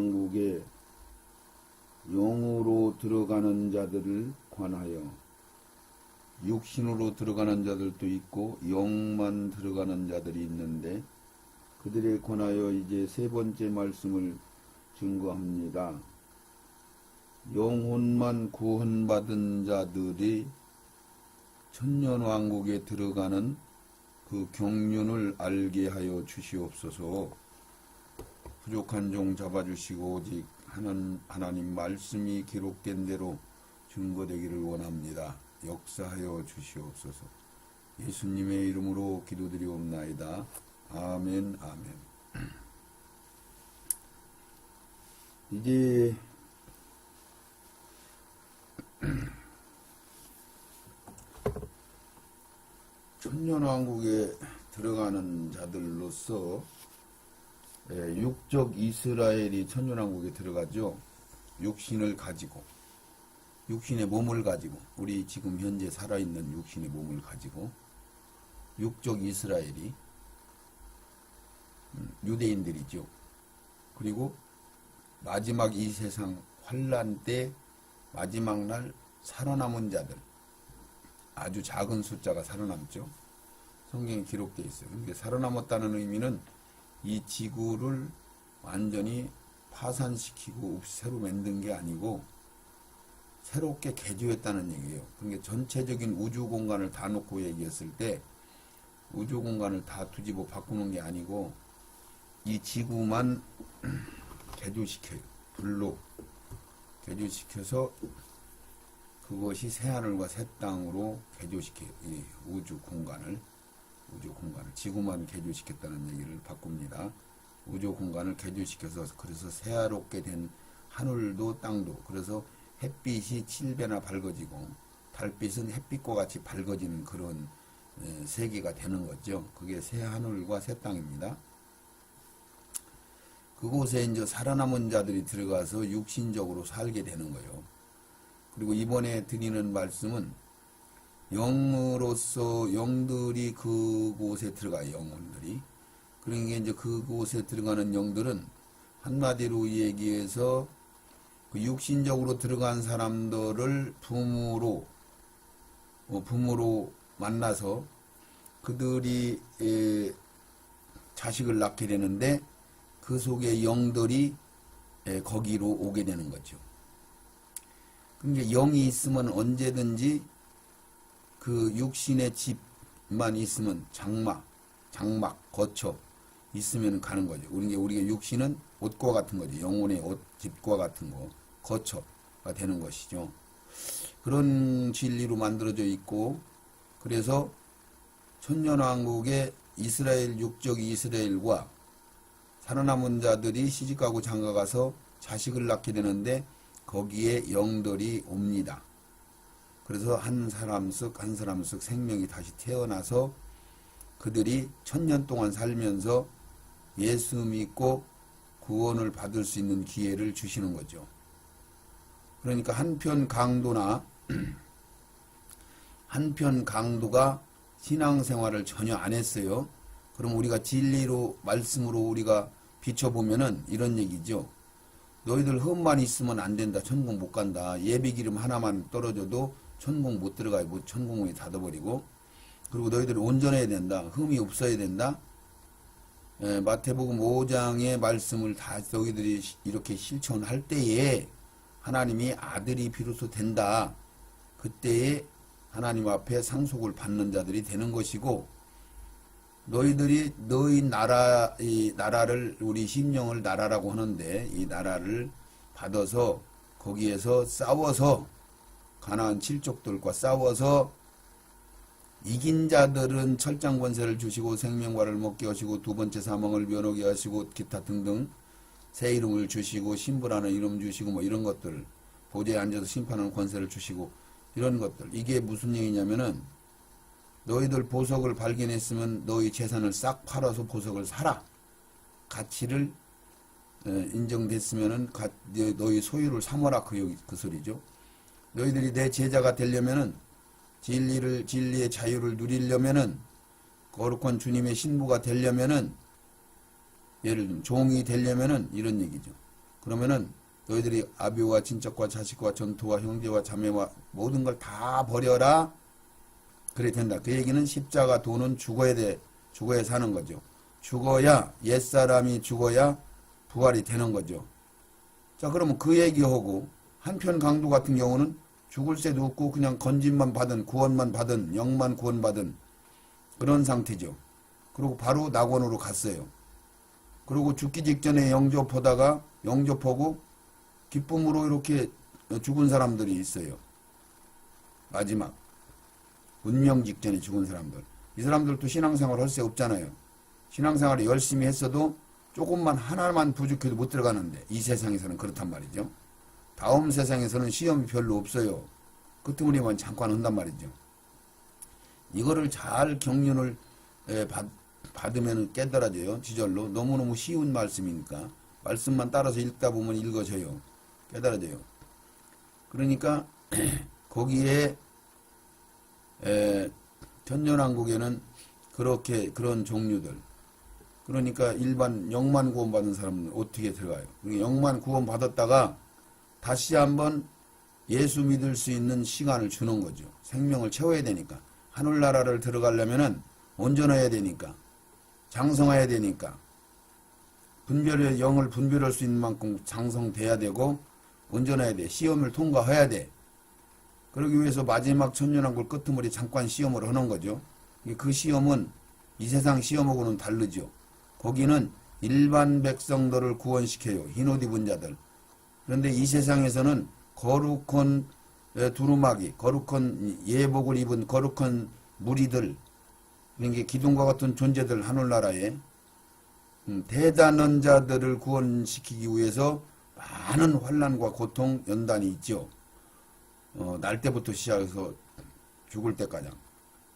천년왕국에 영으로 들어가는 자들을 관하여, 육신으로 들어가는 자들도 있고 영만 들어가는 자들이 있는데, 그들에 관하여 이제 세 번째 말씀을 증거합니다. 영혼만 구원받은 자들이 천년왕국에 들어가는 그 경륜을 알게 하여 주시옵소서. 부족한 종 잡아주시고 오직 하나님 말씀이 기록된 대로 증거되기를 원합니다. 역사하여 주시옵소서. 예수님의 이름으로 기도드리옵나이다. 아멘, 아멘. 이제 천년왕국에 들어가는 자들로서 육적 이스라엘이 천년왕국에 들어가죠. 육신을 가지고, 육신의 몸을 가지고, 우리 지금 현재 살아있는 육신의 몸을 가지고 육적 이스라엘이 유대인들이죠. 그리고 마지막 이 세상 환란 때 마지막 날 살아남은 자들, 아주 작은 숫자가 살아남죠. 성경에 기록되어 있어요. 그런데 살아남았다는 의미는 이 지구를 완전히 파산시키고 새로 만든 게 아니고 새롭게 개조했다는 얘기예요. 그러니까 전체적인 우주 공간을 다 놓고 얘기했을 때 우주 공간을 다 뒤집어 바꾸는 게 아니고 이 지구만 개조시켜요. 불로 개조시켜서 그것이 새하늘과 새 땅으로 개조시켜요. 이 우주 공간을 지구만 개조시켰다는 얘기를 바꿉니다. 우주 공간을 개조시켜서 그래서 새하롭게 된 하늘도 땅도, 그래서 햇빛이 7배나 밝아지고 달빛은 햇빛과 같이 밝아지는 그런 세계가 되는 거죠. 그게 새하늘과 새 땅입니다. 그곳에 이제 살아남은 자들이 들어가서 육신적으로 살게 되는 거예요. 그리고 이번에 드리는 말씀은 영으로서 영들이 그곳에 들어가요. 영혼들이. 그러니까 이제 그곳에 들어가는 영들은 한마디로 얘기해서 그 육신적으로 들어간 사람들을 부모로 만나서 그들이 자식을 낳게 되는데 그 속에 영들이 거기로 오게 되는 거죠. 그러니까 영이 있으면 언제든지 그 육신의 집만 있으면 장막, 거처 있으면 가는 거죠. 우리가 육신은 옷과 같은 거죠. 영혼의 옷, 집과 같은 거, 거처가 되는 것이죠. 그런 진리로 만들어져 있고, 그래서 천년왕국의 이스라엘, 육적 이스라엘과 살아남은 자들이 시집가고 장가가서 자식을 낳게 되는데 거기에 영들이 옵니다. 그래서 한 사람씩 생명이 다시 태어나서 그들이 1000년 동안 살면서 예수 믿고 구원을 받을 수 있는 기회를 주시는 거죠. 그러니까 한편 강도가 신앙생활을 전혀 안 했어요. 그럼 우리가 진리로 말씀으로 우리가 비춰보면은 이런 얘기죠. 너희들 흠만 있으면 안 된다. 천국 못 간다. 예비기름 하나만 떨어져도 천국 못 들어가요. 뭐 천국문이 닫아버리고. 그리고 너희들 온전해야 된다. 흠이 없어야 된다. 마태복음 5장의 말씀을 다 너희들이 이렇게 실천할 때에 하나님이 아들이 비로소 된다. 그때에 하나님 앞에 상속을 받는 자들이 되는 것이고, 너희들이 너희 나라, 이 나라를, 우리 심령을 나라라고 하는데 이 나라를 받아서 거기에서 싸워서 가나안 칠족들과 싸워서 이긴 자들은 철장 권세를 주시고 생명과를 먹게 하시고 두 번째 사망을 면하게 하시고 기타 등등 새 이름을 주시고 신부라는 이름 주시고 뭐 이런 것들, 보좌에 앉아서 심판하는 권세를 주시고 이런 것들. 이게 무슨 얘기냐면은 너희들 보석을 발견했으면 너희 재산을 싹 팔아서 보석을 사라. 가치를 인정됐으면은 너희 소유를 삼아라. 그 소리죠. 너희들이 내 제자가 되려면은 진리의 자유를 누리려면은 거룩한 주님의 신부가 되려면은 예를 들면 종이 되려면은 이런 얘기죠. 그러면은 너희들이 아비와 친척과 자식과 전토와 형제와 자매와 모든 걸 다 버려라. 그래 된다. 그 얘기는 십자가 도는 죽어야 사는 거죠. 죽어야, 옛사람이 죽어야 부활이 되는 거죠. 자, 그러면 그 얘기하고 한편 강도 같은 경우는 죽을 새도 없고 그냥 건진만 받은, 구원만 받은, 영만 구원받은 그런 상태죠. 그리고 바로 낙원으로 갔어요. 그리고 죽기 직전에 영접하고 기쁨으로 이렇게 죽은 사람들이 있어요. 마지막 운명 직전에 죽은 사람들. 이 사람들도 신앙생활 할 새 없잖아요. 신앙생활을 열심히 했어도 조금만 하나만 부족해도 못 들어가는데 이 세상에서는 그렇단 말이죠. 다음 세상에서는 시험이 별로 없어요. 끄트머리만 잠깐 한단 말이죠. 이거를 잘 경륜을 받으면 깨달아져요. 지절로. 너무너무 쉬운 말씀이니까 말씀만 따라서 읽다 보면 읽어져요. 깨달아져요. 그러니까 거기에 천년왕국에는 그런 종류들, 그러니까 일반 영만 구원받은 사람은 어떻게 들어가요? 영만 구원받았다가 다시 한번 예수 믿을 수 있는 시간을 주는 거죠. 생명을 채워야 되니까. 하늘나라를 들어가려면은 온전해야 되니까. 장성해야 되니까. 영을 분별할 수 있는 만큼 장성돼야 되고 온전해야 돼. 시험을 통과해야 돼. 그러기 위해서 마지막 천년왕국 끄트머리 잠깐 시험을 하는 거죠. 그 시험은 이 세상 시험하고는 다르죠. 거기는 일반 백성들을 구원시켜요. 흰옷 입은 자들. 그런데 이 세상에서는 거룩한 두루마기, 거룩한 예복을 입은 거룩한 무리들, 그러니까 기둥과 같은 존재들 하늘나라에 대단한 자들을 구원시키기 위해서 많은 환난과 고통, 연단이 있죠. 날 때부터 시작해서 죽을 때까지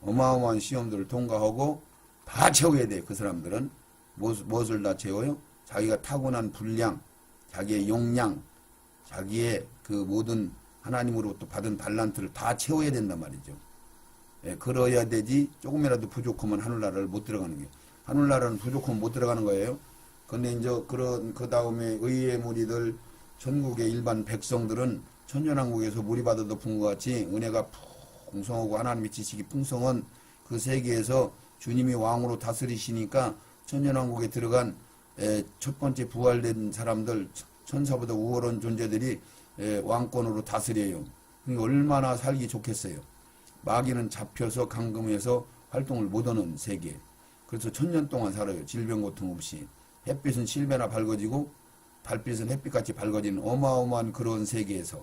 어마어마한 시험들을 통과하고 다 채워야 돼요. 그 사람들은 무엇을 다 채워요? 자기가 타고난 분량, 자기의 용량, 자기의 그 모든 하나님으로부터 받은 달란트를 다 채워야 된단 말이죠. 예, 그러야 되지. 조금이라도 부족하면 하늘나라를 못 들어가는 게. 하늘나라는 부족하면 못 들어가는 거예요. 근데 이제 그 다음에 의의 무리들, 천국의 일반 백성들은 천년왕국에서 물이 받아 덮은 것 같이 은혜가 풍성하고 하나님의 지식이 풍성한 그 세계에서 주님이 왕으로 다스리시니까 천년왕국에 들어간 첫 번째 부활된 사람들, 천사보다 우월한 존재들이 왕권으로 다스려요. 얼마나 살기 좋겠어요. 마귀는 잡혀서 감금해서 활동을 못하는 세계. 그래서 천년 동안 살아요. 질병 고통 없이. 햇빛은 7배나 밝아지고 달빛은 햇빛같이 밝아지는 어마어마한 그런 세계에서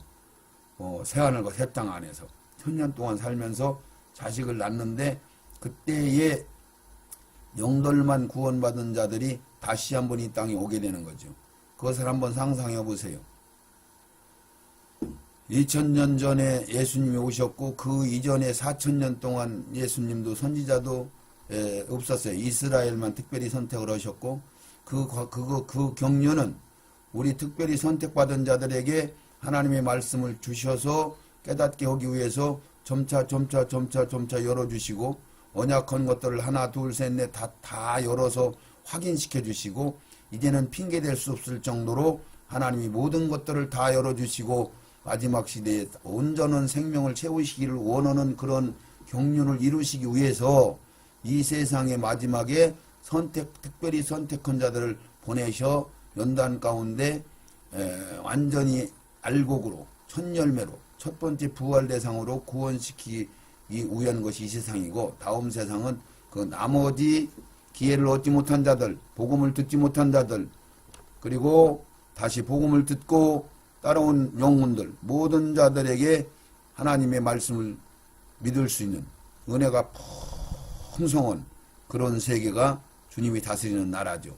새하늘과 새 땅 안에서 천년 동안 살면서 자식을 낳는데 그때에 영들만 구원받은 자들이 다시 한번 이 땅에 오게 되는 거죠. 그것을 한번 상상해 보세요. 2000년 전에 예수님이 오셨고 그 이전에 4000년 동안 예수님도 선지자도 없었어요. 이스라엘만 특별히 선택을 하셨고 그 경륜은 우리 특별히 선택받은 자들에게 하나님의 말씀을 주셔서 깨닫게 하기 위해서 점차 열어주시고 언약한 것들을 하나 둘 셋 넷 다 열어서 확인시켜 주시고 이제는 핑계댈 수 없을 정도로 하나님이 모든 것들을 다 열어주시고 마지막 시대에 온전한 생명을 채우시기를 원하는 그런 경륜을 이루시기 위해서 이 세상의 마지막에 특별히 선택한 자들을 보내셔 연단 가운데 완전히 알곡으로 첫열매로 첫 번째 부활 대상으로 구원시키기 위한 것이 이 세상이고 다음 세상은 그 나머지 기회를 얻지 못한 자들, 복음을 듣지 못한 자들, 그리고 다시 복음을 듣고 따라온 영혼들, 모든 자들에게 하나님의 말씀을 믿을 수 있는 은혜가 풍성한 그런 세계가 주님이 다스리는 나라죠.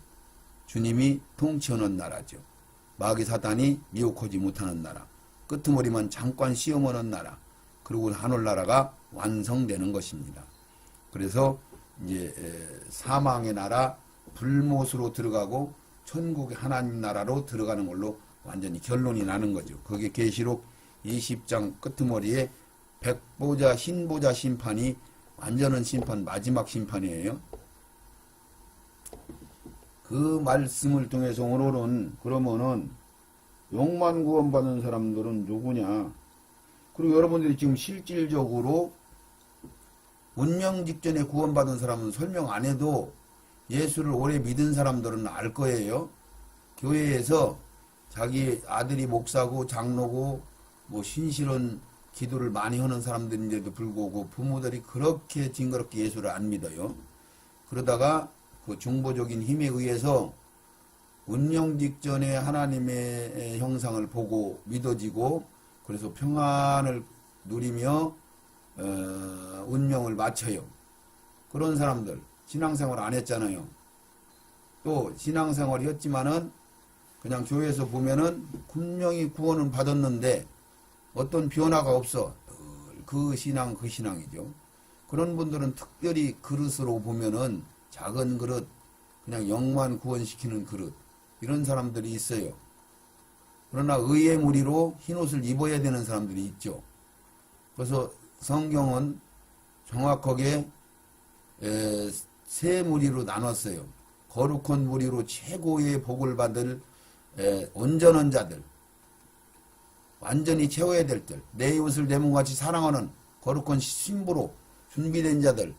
주님이 통치하는 나라죠. 마귀 사단이 미혹하지 못하는 나라. 끄트머리만 잠깐 시험하는 나라. 그리고 하늘나라가 완성되는 것입니다. 그래서 이제 사망의 나라 불못으로 들어가고 천국의 하나님 나라로 들어가는 걸로 완전히 결론이 나는 거죠. 그게 계시록 20장 끄트머리에 백보자 흰보자 심판이 완전한 심판, 마지막 심판이에요. 그 말씀을 통해서 오늘은 그러면은 영만 구원받은 사람들은 누구냐? 그리고 여러분들이 지금 실질적으로 운명 직전에 구원받은 사람은 설명 안 해도 예수를 오래 믿은 사람들은 알 거예요. 교회에서 자기 아들이 목사고 장로고 뭐 신실한 기도를 많이 하는 사람들인데도 불구하고 부모들이 그렇게 징그럽게 예수를 안 믿어요. 그러다가 그 중보적인 힘에 의해서 운명 직전에 하나님의 형상을 보고 믿어지고 그래서 평안을 누리며 운명을 마쳐요. 그런 사람들 신앙생활 안 했잖아요. 또 신앙생활이 했지만은 그냥 교회에서 보면은 분명히 구원은 받았는데 어떤 변화가 없어. 그 신앙이죠. 그런 분들은 특별히 그릇으로 보면은 작은 그릇, 그냥 영만 구원시키는 그릇, 이런 사람들이 있어요. 그러나 의의 무리로 흰옷을 입어야 되는 사람들이 있죠. 그래서 성경은 정확하게 세 무리로 나눴어요. 거룩한 무리로 최고의 복을 받을 온전한 자들, 완전히 채워야 될 들, 내 이웃을 내 몸같이 사랑하는 거룩한 신부로 준비된 자들,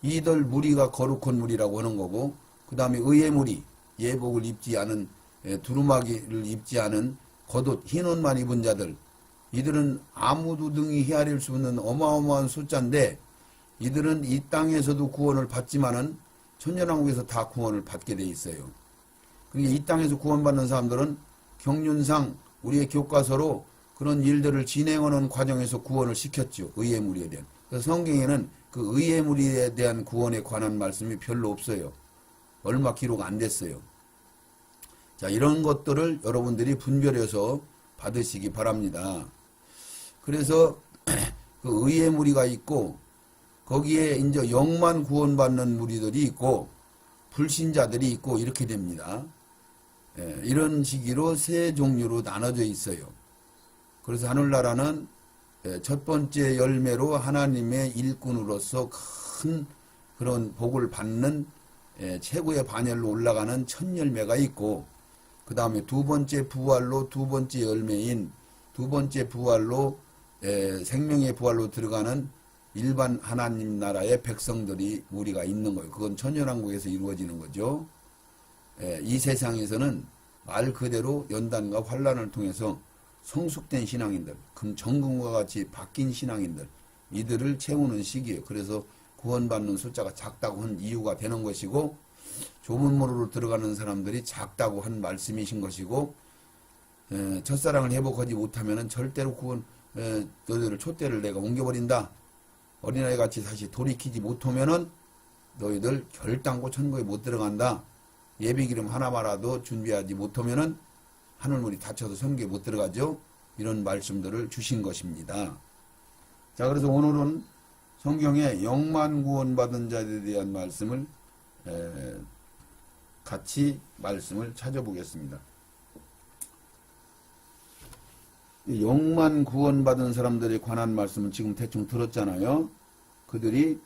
이들 무리가 거룩한 무리라고 하는 거고, 그 다음에 의의 무리, 예복을 입지 않은, 두루마기를 입지 않은 겉옷 흰 옷만 입은 자들, 이들은 아무도 능히 헤아릴 수 없는 어마어마한 숫자인데, 이들은 이 땅에서도 구원을 받지만은 천년왕국에서 다 구원을 받게 돼 있어요. 그러니까 이 땅에서 구원받는 사람들은 경륜상 우리의 교과서로 그런 일들을 진행하는 과정에서 구원을 시켰죠. 의의 무리에 대한. 그래서 성경에는 그 의의 무리에 대한 구원에 관한 말씀이 별로 없어요. 얼마 기록 안 됐어요. 자, 이런 것들을 여러분들이 분별해서 받으시기 바랍니다. 그래서 그 의의 무리가 있고 거기에 이제 영만 구원받는 무리들이 있고 불신자들이 있고 이렇게 됩니다. 이런 시기로 세 종류로 나눠져 있어요. 그래서 하늘나라는 첫 번째 열매로 하나님의 일꾼으로서 큰 그런 복을 받는 최고의 반열로 올라가는 첫 열매가 있고, 그 다음에 두 번째 부활로 두 번째 열매인 두 번째 부활로 생명의 부활로 들어가는 일반 하나님 나라의 백성들이 무리가 있는 거예요. 그건 천연왕국에서 이루어지는 거죠. 이 세상에서는 말 그대로 연단과 환란을 통해서 성숙된 신앙인들, 정금과 같이 바뀐 신앙인들, 이들을 채우는 시기예요. 그래서 구원받는 숫자가 작다고 한 이유가 되는 것이고, 좁은 문으로 들어가는 사람들이 작다고 한 말씀이신 것이고, 첫사랑을 회복하지 못하면 절대로 너희들 촛대를 내가 옮겨버린다. 어린아이 같이 다시 돌이키지 못하면은 너희들 결단코 천국에 못 들어간다. 예비기름 하나만라도 준비하지 못하면은 하늘문이 닫혀서 천국에 못 들어가죠. 이런 말씀들을 주신 것입니다. 자, 그래서 오늘은 성경에 영만 구원받은 자들에 대한 말씀을 같이 말씀을 찾아보겠습니다. 영만 구원받은 사람들에 관한 말씀은 지금 대충 들었잖아요. 그들이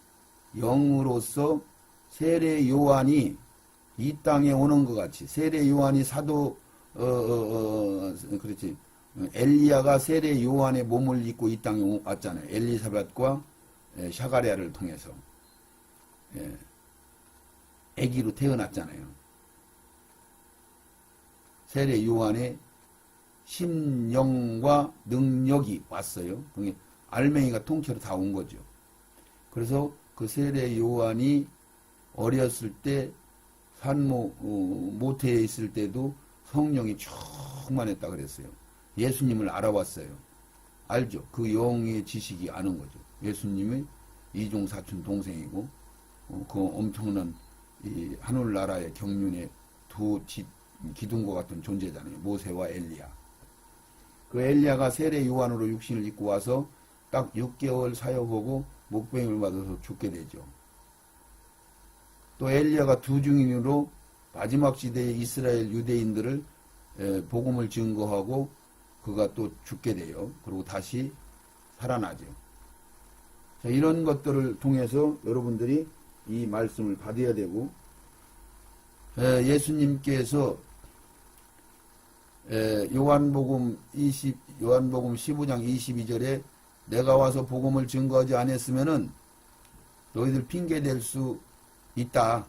영으로서 세례 요한이 이 땅에 오는 것 같이, 세례 요한이 사도 그렇지, 엘리야가 세례 요한의 몸을 입고 이 땅에 왔잖아요. 엘리사벳과 샤가랴를 통해서 아기로 태어났잖아요. 세례 요한의 심령과 능력이 왔어요. 그게 알맹이가 통째로 다 온 거죠. 그래서 그 세례 요한이 어렸을 때 산모 모태에 있을 때도 성령이 충만했다 그랬어요. 예수님을 알아왔어요. 알죠? 그 영의 지식이 아는 거죠. 예수님의 이종 사촌 동생이고 그 엄청난 이 하늘나라의 경륜의 두 기둥과 같은 존재잖아요. 모세와 엘리야. 그 엘리야가 세례 요한으로 육신을 입고 와서 딱 6개월 사역하고 목병을 받아서 죽게 되죠. 또 엘리야가 두 증인으로 마지막 시대의 이스라엘 유대인들을 복음을 증거하고 그가 또 죽게 돼요. 그리고 다시 살아나죠. 자, 이런 것들을 통해서 여러분들이 이 말씀을 받아야 되고, 예수님께서 요한복음 15장 22절에 내가 와서 복음을 증거하지 않았으면은 너희들 핑계 댈 수 있다.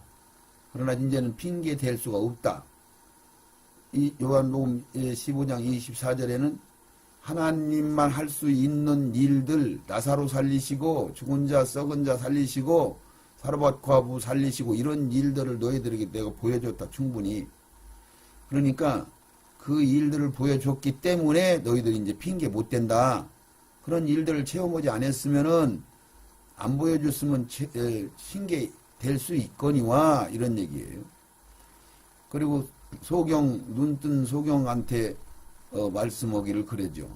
그러나 이제는 핑계 댈 수가 없다. 이 요한복음 15장 24절에는 하나님만 할 수 있는 일들, 나사로 살리시고 죽은 자 썩은 자 살리시고 사르밧 과부 살리시고 이런 일들을 너희들에게 내가 보여줬다. 충분히. 그러니까 그 일들을 보여줬기 때문에 너희들이 이제 핑계 못 댄다. 그런 일들을 체험하지 않았으면은 안 보여줬으면 핑계 될 수 있거니와 이런 얘기예요. 그리고 눈뜬 소경한테 말씀하기를 그러죠.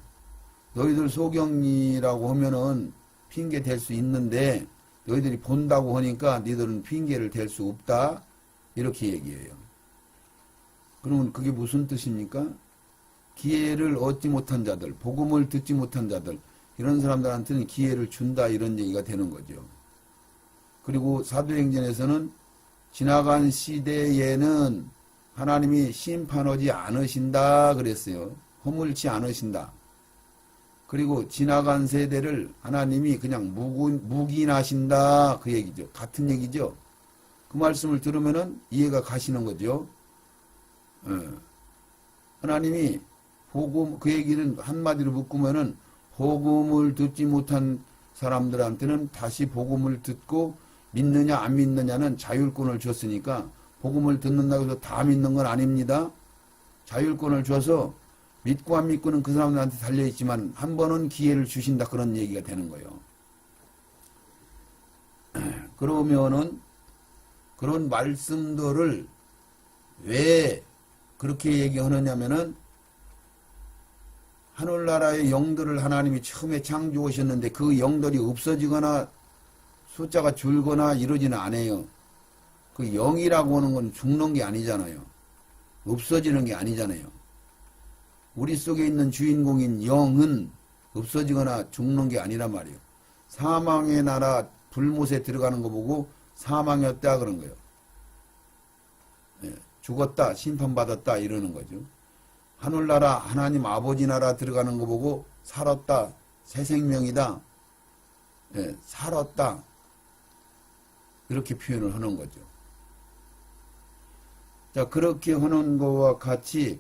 너희들 소경이라고 하면은 핑계 댈 수 있는데 너희들이 본다고 하니까 너희들은 핑계를 댈 수 없다. 이렇게 얘기해요. 그러면 그게 무슨 뜻입니까? 기회를 얻지 못한 자들, 복음을 듣지 못한 자들, 이런 사람들한테는 기회를 준다 이런 얘기가 되는 거죠. 그리고 사도행전에서는 지나간 시대에는 하나님이 심판하지 않으신다 그랬어요. 허물지 않으신다. 그리고 지나간 세대를 하나님이 그냥 묵인하신다 그 얘기죠. 같은 얘기죠. 그 말씀을 들으면은 이해가 가시는 거죠. 하나님이 복음, 그 얘기는 한마디로 묶으면은 복음을 듣지 못한 사람들한테는 다시 복음을 듣고 믿느냐 안 믿느냐는 자율권을 줬으니까 복음을 듣는다고 해서 다 믿는 건 아닙니다. 자율권을 줘서 믿고 안 믿고는 그 사람들한테 달려있지만 한 번은 기회를 주신다 그런 얘기가 되는 거예요. 그러면은 그런 말씀들을 왜 그렇게 얘기하느냐면은 하늘나라의 영들을 하나님이 처음에 창조하셨는데 그 영들이 없어지거나 숫자가 줄거나 이러지는 않아요. 그 영이라고 하는 건 죽는 게 아니잖아요. 없어지는 게 아니잖아요. 우리 속에 있는 주인공인 영은 없어지거나 죽는 게 아니란 말이에요. 사망의 나라 불못에 들어가는 거 보고 사망이었다 그런 거예요. 죽었다 심판받았다 이러는 거죠. 하늘나라 하나님 아버지 나라 들어가는 거 보고 살았다 새 생명이다 살았다 이렇게 표현을 하는 거죠. 자, 그렇게 하는 것과 같이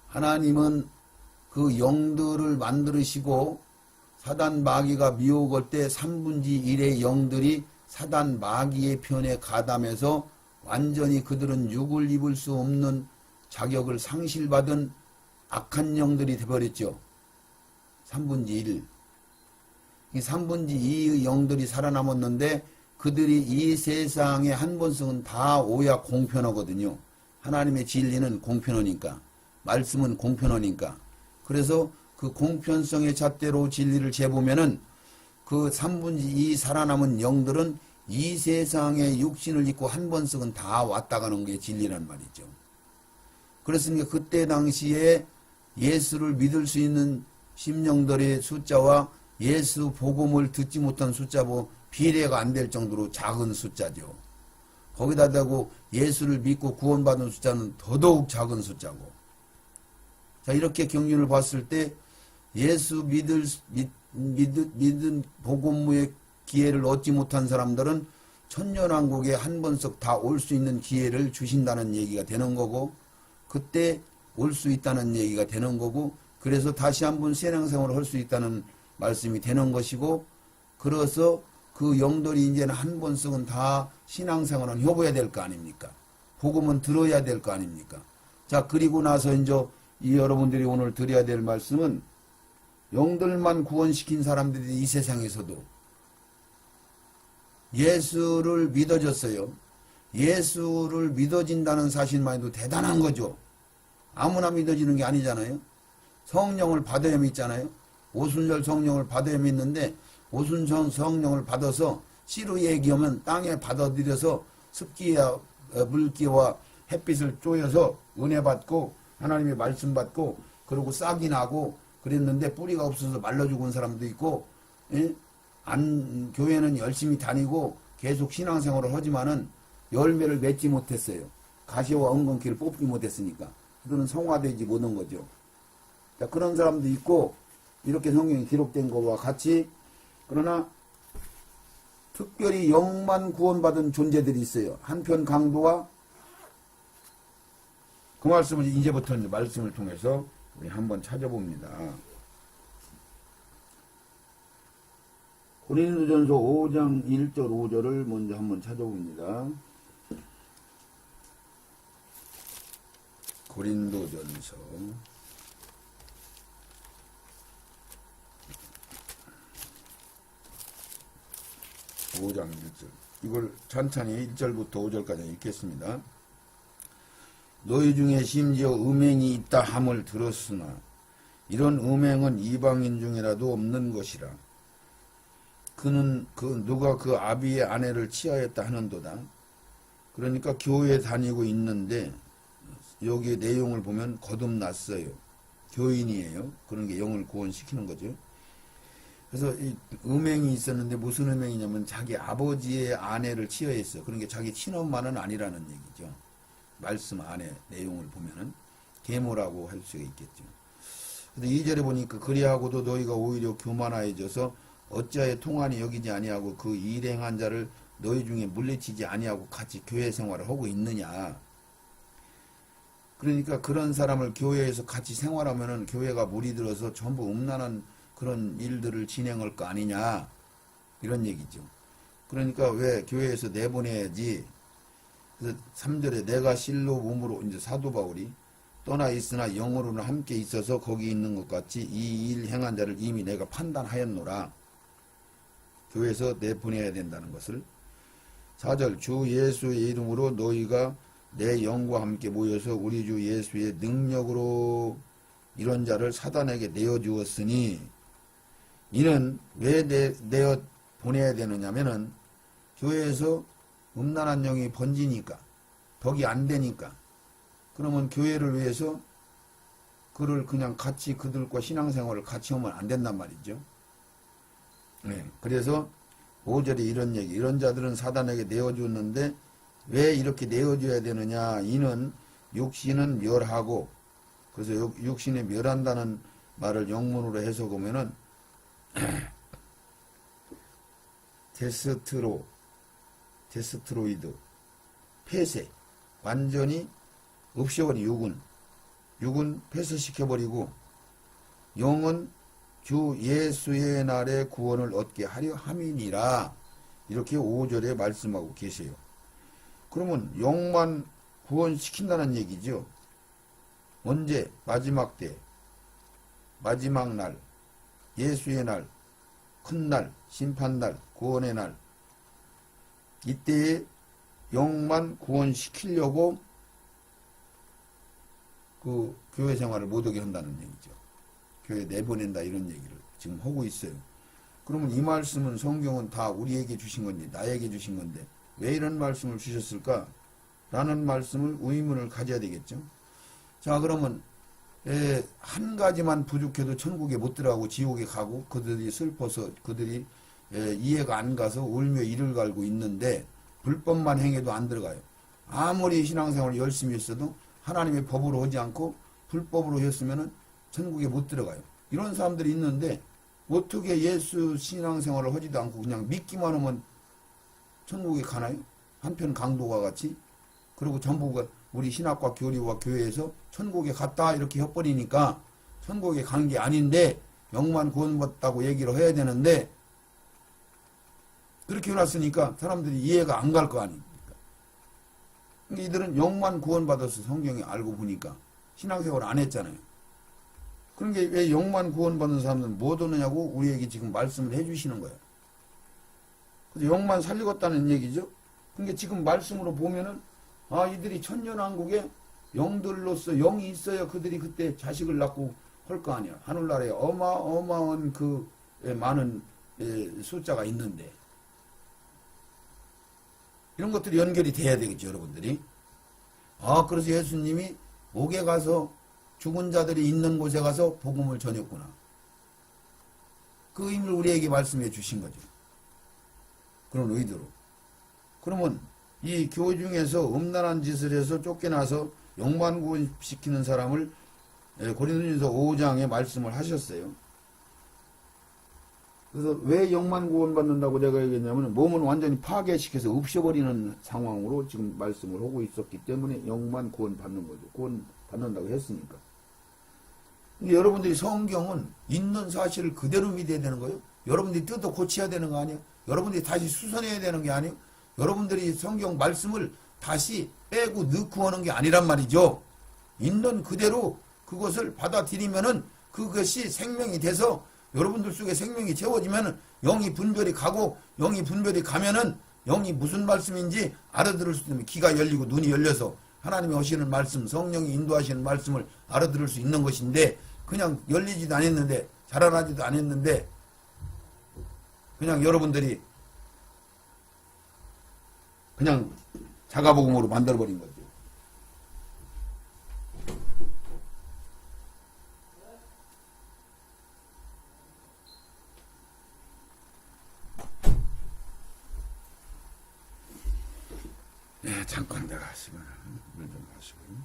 하나님은 그 영들을 만드시고 사단 마귀가 미혹할 때 3분의 1의 영들이 사단 마귀의 편에 가담해서 완전히 그들은 육을 입을 수 없는 자격을 상실받은 악한 영들이 되어버렸죠. 3분의 1. 이 3분의 2의 영들이 살아남았는데 그들이 이 세상의 한 번씩은 다 오야 공편하거든요. 하나님의 진리는 공편하니까. 말씀은 공편하니까. 그래서 그 공편성의 잣대로 진리를 재보면은 그 3분의 2 살아남은 영들은 이 세상에 육신을 입고 한 번씩은 다 왔다 가는 게 진리란 말이죠. 그렇습니까? 그때 당시에 예수를 믿을 수 있는 심령들의 숫자와 예수 복음을 듣지 못한 숫자고 비례가 안 될 정도로 작은 숫자죠. 거기다 대고 예수를 믿고 구원받은 숫자는 더더욱 작은 숫자고. 자, 이렇게 경륜을 봤을 때 예수 믿은 복음의 기회를 얻지 못한 사람들은 천년왕국에 한 번씩 다 올 수 있는 기회를 주신다는 얘기가 되는 거고 그때 올 수 있다는 얘기가 되는 거고 그래서 다시 한번 신앙생활을 할 수 있다는 말씀이 되는 것이고 그래서 그 영들이 이제는 한 번씩은 다 신앙생활은 해봐야 될 거 아닙니까? 복음은 들어야 될 거 아닙니까? 자, 그리고 나서 이제 이 여러분들이 오늘 드려야 될 말씀은 영들만 구원시킨 사람들이 이 세상에서도 예수를 믿어졌어요. 예수를 믿어진다는 사실만 해도 대단한 거죠. 아무나 믿어지는 게 아니잖아요. 성령을 받아야 믿잖아요. 오순절 성령을 받아야 믿는데 오순절 성령을 받아서 씨로 얘기하면 땅에 받아들여서 습기와 물기와 햇빛을 쪼여서 은혜 받고 하나님의 말씀 받고 그리고 싹이 나고 그랬는데 뿌리가 없어서 말라 죽은 사람도 있고 교회는 열심히 다니고 계속 신앙생활을 하지만은 열매를 맺지 못했어요. 가시와 엉겅퀴를 뽑지 못했으니까. 그들은 성화되지 못한 거죠. 자, 그런 사람도 있고 이렇게 성경에 기록된 것과 같이 그러나 특별히 영만 구원받은 존재들이 있어요. 한편 강도와 그 말씀을 이제부터 말씀을 통해서 우리 한번 찾아봅니다. 고린도전서 5장 1절 5절을 먼저 한번 찾아봅니다. 고린도전서 5장 1절. 이걸 천천히 1절부터 5절까지 읽겠습니다. 너희 중에 심지어 음행이 있다 함을 들었으나 이런 음행은 이방인 중이라도 없는 것이라. 그는 누가 그 아비의 아내를 취하였다 하는도다. 그러니까 교회에 다니고 있는데 여기 내용을 보면 거듭났어요. 교인이에요. 그런 게 영을 구원시키는 거죠. 그래서 이 음행이 있었는데 무슨 음행이냐면 자기 아버지의 아내를 취하했어요. 그런 게 자기 친엄마는 아니라는 얘기죠. 말씀 안에 내용을 보면은 계모라고 할 수가 있겠죠. 근데 2절에 보니까 그리하고도 너희가 오히려 교만하여져서 어찌하여 통한이 여기지 아니하고 그 일행한 자를 너희 중에 물리치지 아니하고 같이 교회 생활을 하고 있느냐. 그러니까 그런 사람을 교회에서 같이 생활하면은 교회가 물이 들어서 전부 음란한 그런 일들을 진행할 거 아니냐. 이런 얘기죠. 그러니까 왜 교회에서 내보내야지. 그래서 3절에 내가 실로 몸으로 이제 사도 바울이 떠나 있으나 영으로는 함께 있어서 거기 있는 것 같이 이 일 행한 자를 이미 내가 판단하였노라. 교회에서 내보내야 된다는 것을. 4절 주 예수의 이름으로 너희가 내 영과 함께 모여서 우리 주 예수의 능력으로 이런 자를 사단에게 내어주었으니 이는 왜 내어 보내야 되느냐면은 교회에서 음란한 영이 번지니까 덕이 안 되니까 그러면 교회를 위해서 그를 그냥 같이 그들과 신앙생활을 같이 하면 안 된단 말이죠. 네, 그래서 5절에 이런 얘기, 이런 자들은 사단에게 내어주었는데 왜 이렇게 내어줘야 되느냐. 이는 육신은 멸하고, 그래서 육신에 멸한다는 말을 영문으로 해석하면은 데스트로이드, 폐쇄, 완전히 없애버린 육은 폐쇄시켜버리고 영은 주 예수의 날에 구원을 얻게 하려 함이니라. 이렇게 5절에 말씀하고 계세요. 그러면 영만 구원시킨다는 얘기죠. 언제? 마지막 때, 마지막 날, 예수의 날, 큰 날, 심판날, 구원의 날, 이때에 영만 구원시키려고 그 교회 생활을 못하게 한다는 얘기죠. 교회 내보낸다 이런 얘기를 지금 하고 있어요. 그러면 이 말씀은 성경은 다 우리에게 주신 건데 나에게 주신 건데 왜 이런 말씀을 주셨을까? 라는 말씀을 의문을 가져야 되겠죠. 자, 그러면 한 가지만 부족해도 천국에 못 들어가고 지옥에 가고 그들이 슬퍼서 그들이 이해가 안 가서 울며 이를 갈고 있는데 불법만 행해도 안 들어가요. 아무리 신앙생활을 열심히 했어도 하나님의 법으로 하지 않고 불법으로 했으면 천국에 못 들어가요. 이런 사람들이 있는데 어떻게 예수 신앙생활을 하지도 않고 그냥 믿기만 하면 천국에 가나요? 한편 강도와 같이. 그리고 전부가 우리 신학과 교리와 교회에서 천국에 갔다 이렇게 해버리니까 천국에 간 게 아닌데 영만 구원받았다고 얘기를 해야 되는데 그렇게 해놨으니까 사람들이 이해가 안 갈 거 아닙니까? 그러니까 이들은 영만 구원받아서 성경에 알고 보니까 신앙생활 안 했잖아요. 그런 게 왜 영만 구원받는 사람들은 못 오느냐고 우리에게 지금 말씀을 해주시는 거예요. 그래서 영만 살리겠다는 얘기죠. 그러니까 지금 말씀으로 보면은 이들이 천년왕국에 영들로서 영이 있어야 그들이 그때 자식을 낳고 할 거 아니야. 하늘나라에 어마어마한 그 많은 숫자가 있는데 이런 것들이 연결이 돼야 되겠죠, 여러분들이. 그래서 예수님이 옥에 가서 죽은 자들이 있는 곳에 가서 복음을 전했구나. 그 의미를 우리에게 말씀해 주신 거죠. 그런 의도로. 그러면 이 교회 중에서 음란한 짓을 해서 쫓겨나서 영만구원시키는 사람을 고린도전서 5장에 말씀을 하셨어요. 그래서 왜 영만구원 받는다고 제가 얘기했냐면 몸은 완전히 파괴시켜서 없애버리는 상황으로 지금 말씀을 하고 있었기 때문에 영만구원 받는 거죠. 구원 받는다고 했으니까. 근데 여러분들이 성경은 있는 사실을 그대로 믿어야 되는 거예요. 여러분들이 뜻도 고쳐야 되는 거 아니에요. 여러분들이 다시 수선해야 되는 게 아니에요. 여러분들이 성경 말씀을 다시 빼고 넣고 하는 게 아니란 말이죠. 있는 그대로 그것을 받아들이면은 그것이 생명이 돼서 여러분들 속에 생명이 채워지면은 영이 분별이 가고 영이 분별이 가면은 영이 무슨 말씀인지 알아들을 수 있는 귀가 열리고 눈이 열려서 하나님이 하시는 말씀, 성령이 인도하시는 말씀을 알아들을 수 있는 것인데 그냥 열리지도 않았는데 자라나지도 않았는데 그냥 여러분들이 그냥 자가복음으로 만들어버린 거죠. 네, 잠깐 내가 시간을 물 좀 마시고요.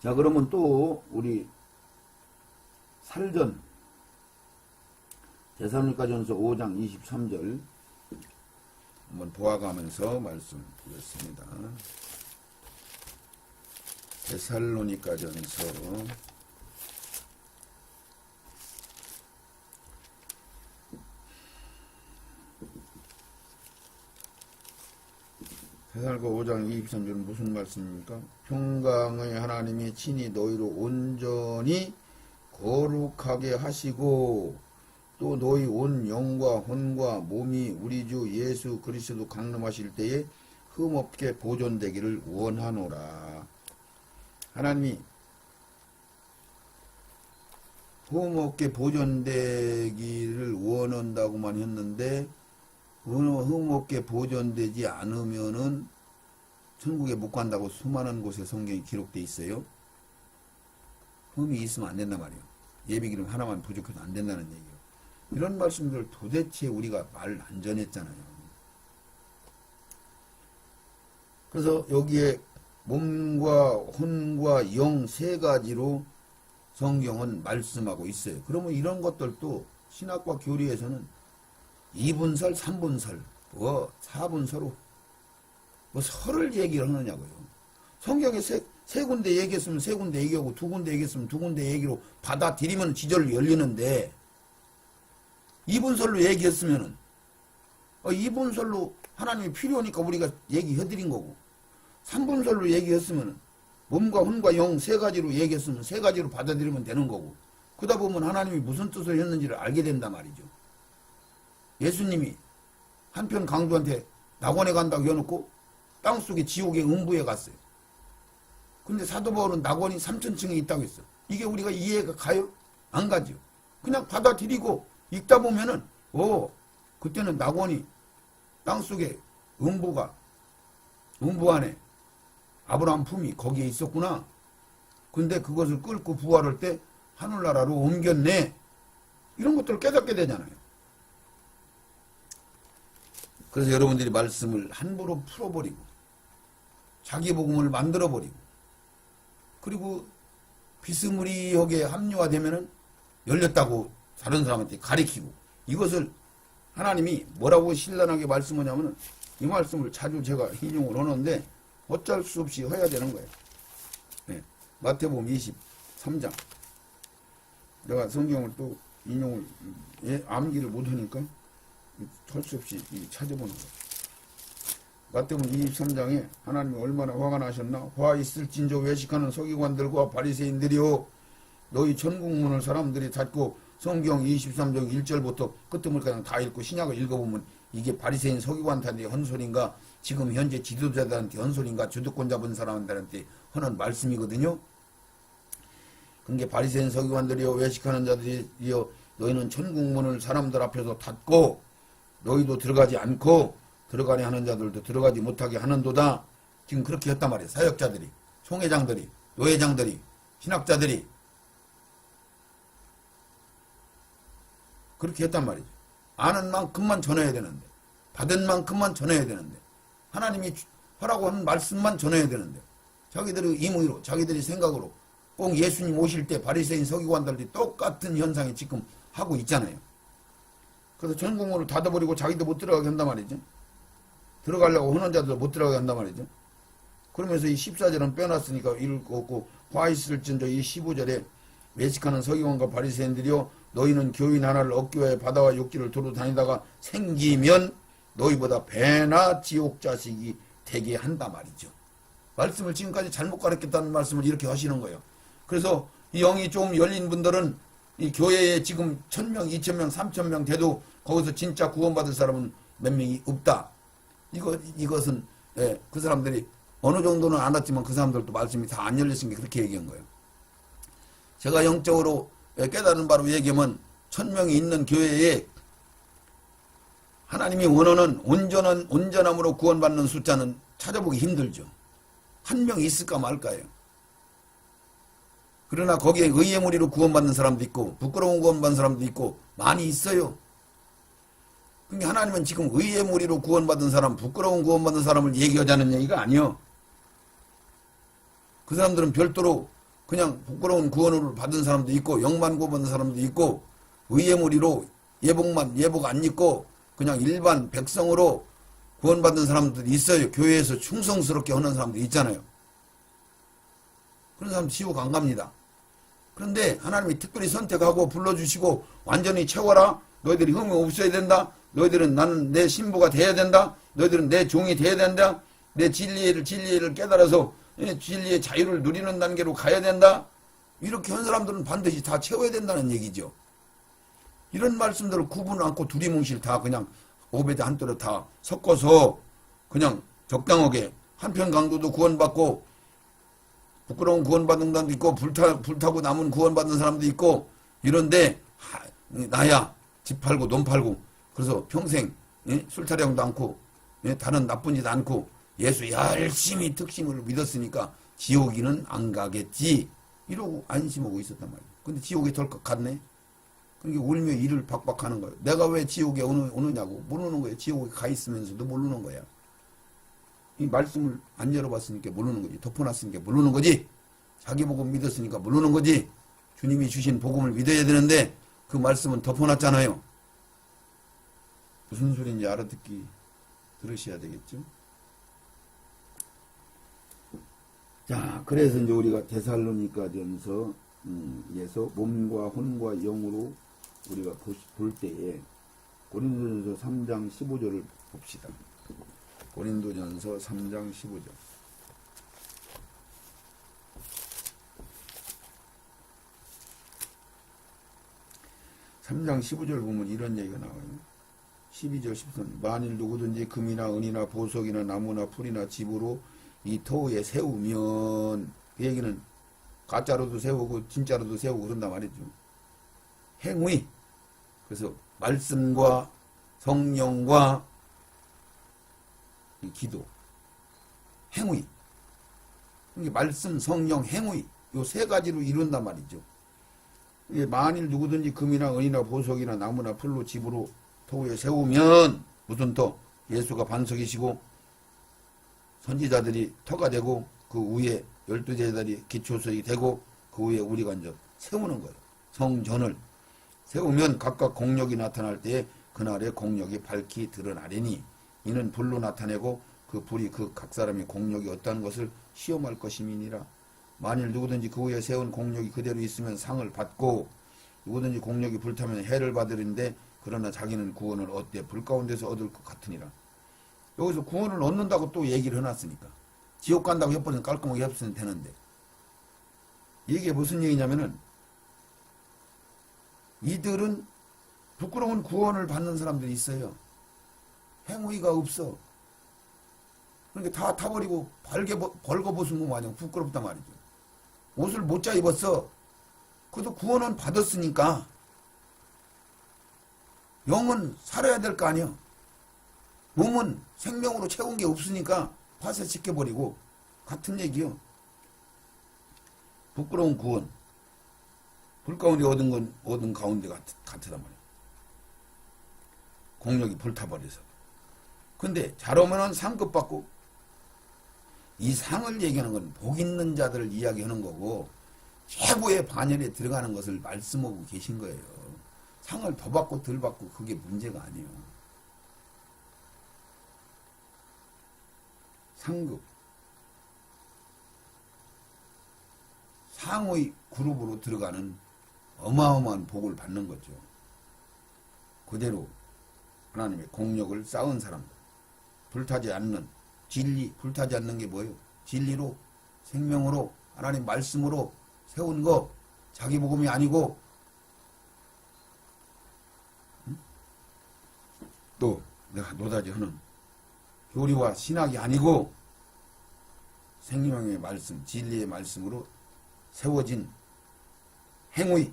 자, 그러면 또 우리 살전 데살로니가전서 5장 23절 한번 보아가면서 말씀드렸습니다. 데살로니가전서 5장 23절은 무슨 말씀입니까? 평강의 하나님이 친히 너희로 온전히 거룩하게 하시고 또 너희 온 영과 혼과 몸이 우리 주 예수 그리스도 강림하실 때에 흠없게 보존되기를 원하노라. 하나님이 흠없게 보존되기를 원한다고만 했는데 흠없게 보존되지 않으면은 천국에 못 간다고 수많은 곳에 성경이 기록되어 있어요. 흠이 있으면 안 된단 말이에요. 예비기름 하나만 부족해도 안 된다는 얘기예요. 이런 말씀들을 도대체 우리가 말 안 전했잖아요. 그래서 여기에 몸과 혼과 영 세 가지로 성경은 말씀하고 있어요. 그러면 이런 것들도 신학과 교리에서는 2분설, 3분설, 4분설로 설을 얘기를 하느냐고요. 성경에 세 군데 얘기했으면 세 군데 얘기하고 두 군데 얘기했으면 두 군데 얘기로 받아들이면 지절로 열리는데 2분설로 얘기했으면은 2분설로 하나님이 필요하니까 우리가 얘기해드린 거고 3분설로 얘기했으면은 몸과 혼과 영 세 가지로 얘기했으면 세 가지로 받아들이면 되는 거고 그러다 보면 하나님이 무슨 뜻을 했는지를 알게 된단 말이죠. 예수님이 한편 강도한테 낙원에 간다고 해놓고 땅속에 지옥의 음부에 갔어요. 근데 사도 바울은 낙원이 3000층에 있다고 했어. 이게 우리가 이해가 가요? 안 가죠. 그냥 받아들이고 읽다 보면은 그때는 낙원이 땅속에 음부 안에 아브라함 품이 거기에 있었구나. 근데 그것을 끌고 부활할 때 하늘나라로 옮겼네. 이런 것들을 깨닫게 되잖아요. 그래서 여러분들이 말씀을 함부로 풀어버리고 자기 복음을 만들어버리고 그리고 비스무리하게 합리화되면은 열렸다고 다른 사람한테 가리키고 이것을 하나님이 뭐라고 신랄하게 말씀하냐면은 이 말씀을 자주 제가 인용을 하는데 어쩔 수 없이 해야 되는 거예요. 네. 마태복음 23장 내가 성경을 또 인용을 암기를 못하니까 할 수 없이 찾아보는 거예요. 마태복음 23장에 하나님이 얼마나 화가 나셨나? 화 있을진저 외식하는 서기관들과 바리새인들이요 너희 천국문을 사람들이 닫고 성경 23장 1절부터 끝부분까지 다 읽고 신약을 읽어보면 이게 바리새인 서기관한테 헌소리인가 지금 현재 지도자들한테 헌소리인가 주도권 잡은 사람들한테 하는 말씀이거든요. 그게 바리새인 서기관들이요 외식하는 자들이요 너희는 천국문을 사람들 앞에서 닫고 너희도 들어가지 않고 들어가려 하는 자들도 들어가지 못하게 하는도다. 지금 그렇게 했단 말이에요. 사역자들이, 총회장들이, 노회장들이, 신학자들이. 그렇게 했단 말이죠. 아는 만큼만 전해야 되는데, 받은 만큼만 전해야 되는데, 하나님이 하라고 하는 말씀만 전해야 되는데, 자기들의 임의로, 자기들의 생각으로 꼭 예수님 오실 때 바리새인 서기관들이 똑같은 현상이 지금 하고 있잖아요. 그래서 전공으로 닫아버리고 자기도 못 들어가게 한단 말이죠. 들어가려고 하는 자들도 못 들어가게 한단 말이죠. 그러면서 이 14절은 빼놨으니까 읽을 거 없고, 화 있을진저 이 15절에 외식하는 서기관과 바리새인들이여 너희는 교인 하나를 얻기 위해 바다와 육지를 두루 다니다가 생기면 너희보다 배나 지옥 자식이 되게 한다 말이죠. 말씀을 지금까지 잘못 가르쳤다는 말씀을 이렇게 하시는 거예요. 그래서 이 영이 좀 열린 분들은 이 교회에 지금 1000명, 2000명, 3000명 돼도 거기서 진짜 구원받을 사람은 몇 명이 없다. 이것은 예, 그 사람들이 어느 정도는 알았지만 그 사람들도 말씀이 다 안 열렸으니까 그렇게 얘기한 거예요. 제가 영적으로 깨달은 바로 얘기하면 1000명이 있는 교회에 하나님이 원하는 온전함으로 구원받는 숫자는 찾아보기 힘들죠. 한 명 있을까 말까요. 그러나 거기에 의의 무리로 구원받는 사람도 있고 부끄러운 구원받는 사람도 있고 많이 있어요. 그러니까 하나님은 지금 의의 무리로 구원받은 사람, 부끄러운 구원받는 사람을 얘기하자는 얘기가 아니요. 그 사람들은 별도로 그냥 부끄러운 구원을 받은 사람도 있고 영만 구원받는 사람도 있고 의의 무리로 예복 안 입고 그냥 일반 백성으로 구원받은 사람들이 있어요. 교회에서 충성스럽게 하는 사람도 있잖아요. 그런 사람 지옥 안 갑니다. 그런데 하나님이 특별히 선택하고 불러주시고 완전히 채워라. 너희들이 흠이 없어야 된다. 너희들은 나는 내 신부가 돼야 된다. 너희들은 내 종이 돼야 된다. 내 진리를 깨달아서 진리의 자유를 누리는 단계로 가야 된다. 이렇게 한 사람들은 반드시 다 채워야 된다는 얘기죠. 이런 말씀들을 구분 않고 두리뭉실 다 그냥 오베드 한도로 다 섞어서 그냥 적당하게 한편 강도도 구원받고 부끄러운 구원받는 사람도 있고 불타고 남은 구원받는 사람도 있고 이런데 나야 집 팔고 논 팔고 그래서 평생 술 타령도 않고 다른 나쁜 짓 않고 예수 열심히 특심을 믿었으니까 지옥이는 안 가겠지 이러고 안심하고 있었단 말이에요. 근데 지옥에 덜컥 갔네. 그러니까 울며 이를 박박하는 거예요. 내가 왜 지옥에 오느냐고 모르는 거예요. 지옥에 가 있으면서도 모르는 거야. 이 말씀을 안 열어봤으니까 모르는 거지. 덮어놨으니까 모르는 거지. 자기 복음 믿었으니까 모르는 거지. 주님이 주신 복음을 믿어야 되는데 그 말씀은 덮어놨잖아요. 무슨 소리인지 알아듣기 들으셔야 되겠죠. 자, 그래서 이제 우리가 데살로니가전서 에서 몸과 혼과 영으로 우리가 볼 때에 고린도전서 3장 15절을 봅시다. 고린도전서 3장 15절. 3장 15절 보면 이런 얘기가 나와요. 12절 13절. 만일 누구든지 금이나 은이나 보석이나 나무나 풀이나 집으로 이 터에 세우면 그 얘기는 가짜로도 세우고 진짜로도 세우고 그런단 말이죠. 행위. 그래서 말씀과 성령과 이 기도. 행위. 이게 말씀, 성령, 행위. 요 세 가지로 이룬단 말이죠. 이게 만일 누구든지 금이나 은이나 보석이나 나무나 풀로 집으로 터에 세우면 무슨 터? 예수가 반석이시고 선지자들이 터가 되고 그 위에 12제자들이 기초석이 되고 그 위에 우리가 이제 세우는 거예요. 성전을 세우면 각각 공력이 나타날 때에 그날의 공력이 밝히 드러나리니 이는 불로 나타내고 그 불이 그 각 사람의 공력이 어떠한 것을 시험할 것임이니라. 만일 누구든지 그 위에 세운 공력이 그대로 있으면 상을 받고 누구든지 공력이 불타면 해를 받으리는데 그러나 자기는 구원을 얻되 불 가운데서 얻을 것 같으니라. 여기서 구원을 얻는다고 또 얘기를 해놨으니까 지옥 간다고 해버리면 깔끔하게 해버리면 되는데 이게 무슨 얘기냐면은 이들은 부끄러운 구원을 받는 사람들이 있어요. 행위가 없어. 그러니까 다 타버리고 벌거벗은 거 마냥 부끄럽단 말이죠. 옷을 못 자 입었어. 그래도 구원은 받았으니까 영은 살아야 될 거 아니야. 몸은 생명으로 채운 게 없으니까 파쇄시켜버리고 같은 얘기요. 부끄러운 구원. 불 가운데 얻은 가운데 같으단 말이야. 공력이 불타버려서. 근데 잘 오면은 상급 받고, 이 상을 얘기하는 건 복 있는 자들을 이야기하는 거고 최고의 반열에 들어가는 것을 말씀하고 계신 거예요. 상을 더 받고 덜 받고 그게 문제가 아니에요. 상급, 상의 그룹으로 들어가는 어마어마한 복을 받는 거죠. 그대로 하나님의 공력을 쌓은 사람들, 불타지 않는 진리, 불타지 않는 게 뭐예요? 진리로, 생명으로, 하나님 말씀으로 세운 거, 자기 복음이 아니고, 또 내가 노다지 하는 교리와 신학이 아니고 생명의 말씀, 진리의 말씀으로 세워진 행위.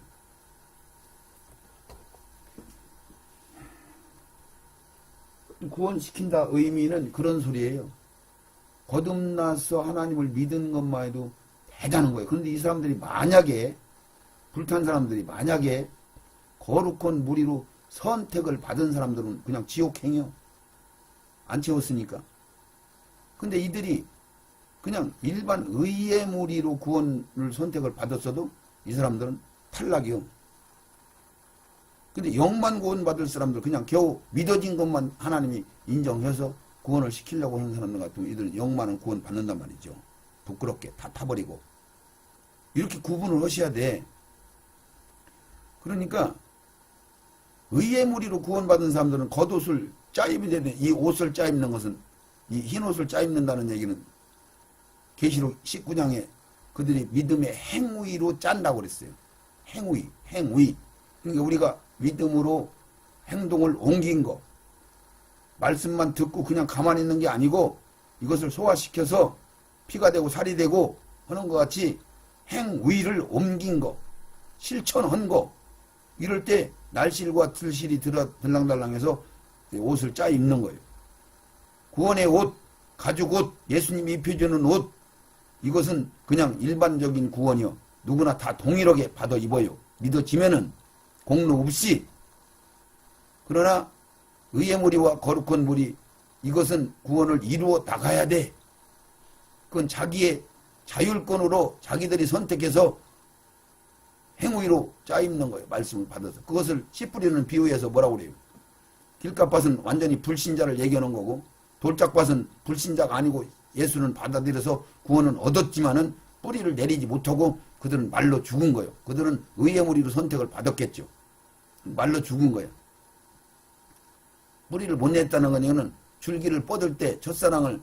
구원시킨다 의미는 그런 소리예요. 거듭나서 하나님을 믿은 것만 해도 대단한 거예요. 그런데 이 사람들이 만약에, 불탄 사람들이 만약에 거룩한 무리로 선택을 받은 사람들은 그냥 지옥행이요. 안 채웠으니까. 근데 이들이 그냥 일반 의의 무리로 구원을 선택을 받았어도 이 사람들은 탈락이요. 근데 영만 구원받을 사람들, 그냥 겨우 믿어진 것만 하나님이 인정해서 구원을 시키려고 하는 사람들 같으면 이들은 영만은 구원 받는단 말이죠. 부끄럽게 다 타버리고. 이렇게 구분을 하셔야 돼. 그러니까 의의 무리로 구원받은 사람들은 겉옷을 짜입어야 되는데, 이 옷을 짜입는 것은, 이 흰옷을 짜입는다는 얘기는 계시록 19장에 그들이 믿음의 행위로 짠다고 그랬어요. 행위. 그러니까 우리가 믿음으로 행동을 옮긴 거, 말씀만 듣고 그냥 가만히 있는 게 아니고 이것을 소화시켜서 피가 되고 살이 되고 하는 것 같이 행위를 옮긴 거, 실천한 거, 이럴 때 날실과 들실이 들랑달랑해서 옷을 짜 입는 거예요. 구원의 옷, 가죽 옷, 예수님이 입혀주는 옷, 이것은 그냥 일반적인 구원이요. 누구나 다 동일하게 받아 입어요. 믿어지면은 공로 없이. 그러나 의의 무리와 거룩한 무리, 이것은 구원을 이루어 나가야 돼. 그건 자기의 자율권으로 자기들이 선택해서 행위로 짜입는 거예요. 말씀을 받아서. 그것을 씨 뿌리는 비유에서 뭐라고 그래요? 길값밭은 완전히 불신자를 얘기하는 거고, 돌짝밭은 불신자가 아니고 예수는 받아들여서 구원은 얻었지만은 뿌리를 내리지 못하고 그들은 말로 죽은 거예요. 그들은 의의 무리로 선택을 받았겠죠. 말로 죽은 거예요. 뿌리를 못 냈다는 건 이거는 줄기를 뻗을 때 첫사랑을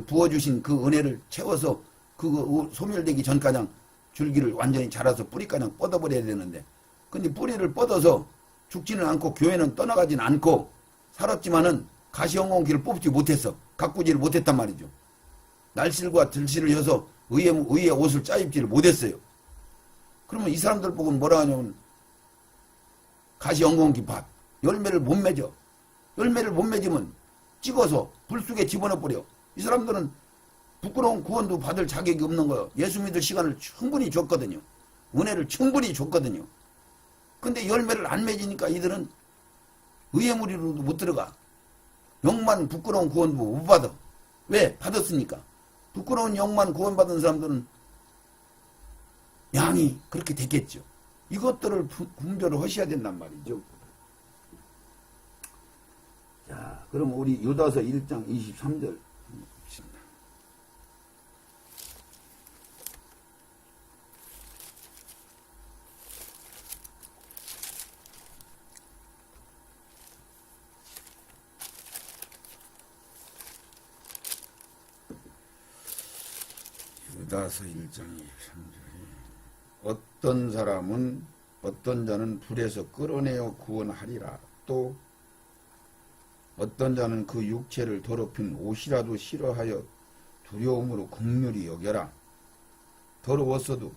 부어주신 그 은혜를 채워서 그 소멸되기 전가량 줄기를 완전히 자라서 뿌리가량 뻗어버려야 되는데, 근데 뿌리를 뻗어서 죽지는 않고 교회는 떠나가지는 않고 살았지만은 가시엉겅퀴를 뽑지 못했어. 가꾸지를 못했단 말이죠. 날실과 들실을 해서 의의 옷을 짜입지를 못했어요. 그러면 이 사람들 보고 뭐라 하냐면 가시엉겅퀴 밭, 열매를 못 맺어. 열매를 못 맺으면 찍어서 불 속에 집어넣어버려. 이 사람들은 부끄러운 구원도 받을 자격이 없는 거예요. 예수 믿을 시간을 충분히 줬거든요. 은혜를 충분히 줬거든요. 근데 열매를 안 맺으니까 이들은 의의 무리로도 못 들어가. 영만 부끄러운 구원도 못 받아. 왜? 받았으니까. 부끄러운 영만 구원받은 사람들은 양이 그렇게 됐겠죠. 이것들을 분별을 하셔야 된단 말이죠. 자, 그럼 우리 유다서 1장 23절 봅시다. 유다서 1장 23절에 어떤 사람은 어떤 자는 불에서 끌어내어 구원하리라. 또 어떤 자는 그 육체를 더럽힌 옷이라도 싫어하여 두려움으로 긍휼히 여겨라. 더러웠어도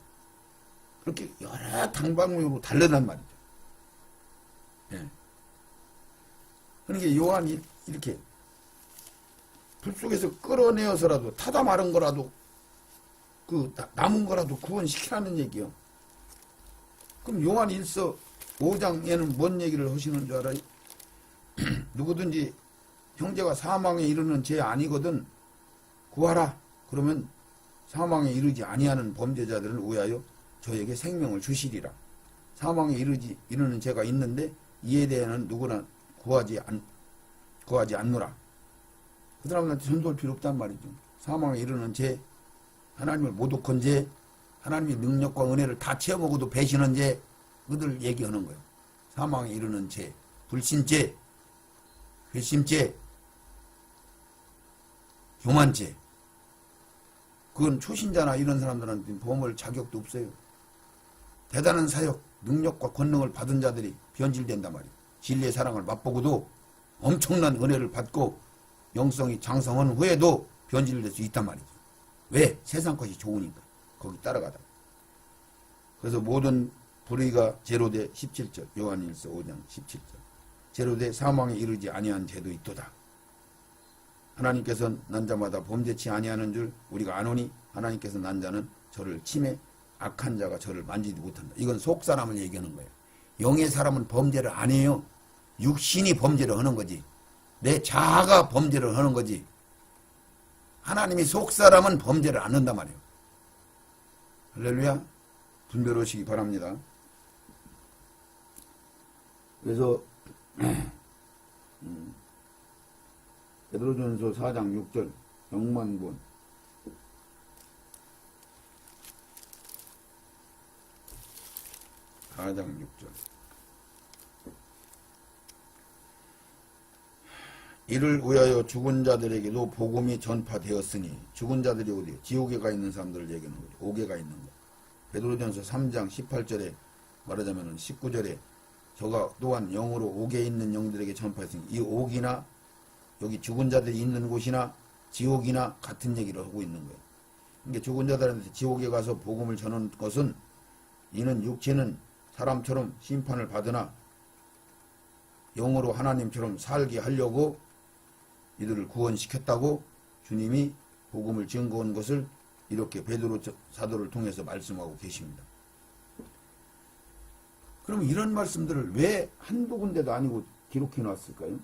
그렇게 여러 당방으로 달려난 말이죠. 예. 그러니까 요한이 이렇게 불 속에서 끌어내어서라도 타다 마른 거라도 그 남은 거라도 구원시키라는 얘기요. 그럼 요한 1서 5장에는 뭔 얘기를 하시는 줄 알아요? 누구든지 형제가 사망에 이르는 죄 아니거든 구하라. 그러면 사망에 이르지 아니하는 범죄자들을 위하여 저에게 생명을 주시리라. 사망에 이르는 죄가 있는데 이에 대해서는 누구나 구하지 않노라. 그 사람들한테 전도할 필요 없단 말이죠. 사망에 이르는 죄, 하나님을 모독한 죄, 하나님의 능력과 은혜를 다 채워먹어도 배신한 죄, 그들 얘기하는 거예요. 사망에 이르는 죄, 불신죄, 회심죄, 교만죄. 그건 초신자나 이런 사람들한테 범할 자격도 없어요. 대단한 사역, 능력과 권능을 받은 자들이 변질된단 말이에요. 진리의 사랑을 맛보고도 엄청난 은혜를 받고 영성이 장성한 후에도 변질될 수 있단 말이죠. 왜? 세상 것이 좋으니까. 거기 따라가다. 그래서 모든 불의가 제로돼 17절, 요한일서 5장 17절. 제로돼 사망에 이르지 아니한 죄도 있도다. 하나님께서는 난 자마다 범죄치 아니하는 줄 우리가 아노니 하나님께서 난 자는 저를 침해 악한 자가 저를 만지지 못한다. 이건 속 사람을 얘기하는 거예요. 영의 사람은 범죄를 안 해요. 육신이 범죄를 하는 거지. 내 자아가 범죄를 하는 거지. 하나님이 속 사람은 범죄를 안 한단 말이에요. 할렐루야. 분별하시기 바랍니다. 그래서 베드로전서 4장 6절 영만본 4장 6절 이를 위하여 죽은 자들에게도 복음이 전파되었으니 죽은 자들이 어디요? 지옥에 가 있는 사람들을 얘기하는 거죠. 옥에 가 있는 거. 베드로전서 3장 18절에 말하자면 19절에 저가 또한 영으로 옥에 있는 영들에게 전파했으니 이 옥이나 여기 죽은 자들이 있는 곳이나 지옥이나 같은 얘기를 하고 있는 거예요. 그러니까 죽은 자들한테 지옥에 가서 복음을 전하는 것은 이는 육체는 사람처럼 심판을 받으나 영으로 하나님처럼 살게 하려고 이들을 구원시켰다고 주님이 복음을 증거한 것을 이렇게 베드로 사도를 통해서 말씀하고 계십니다. 그럼 이런 말씀들을 왜 한두 군데도 아니고 기록해 놨을까요?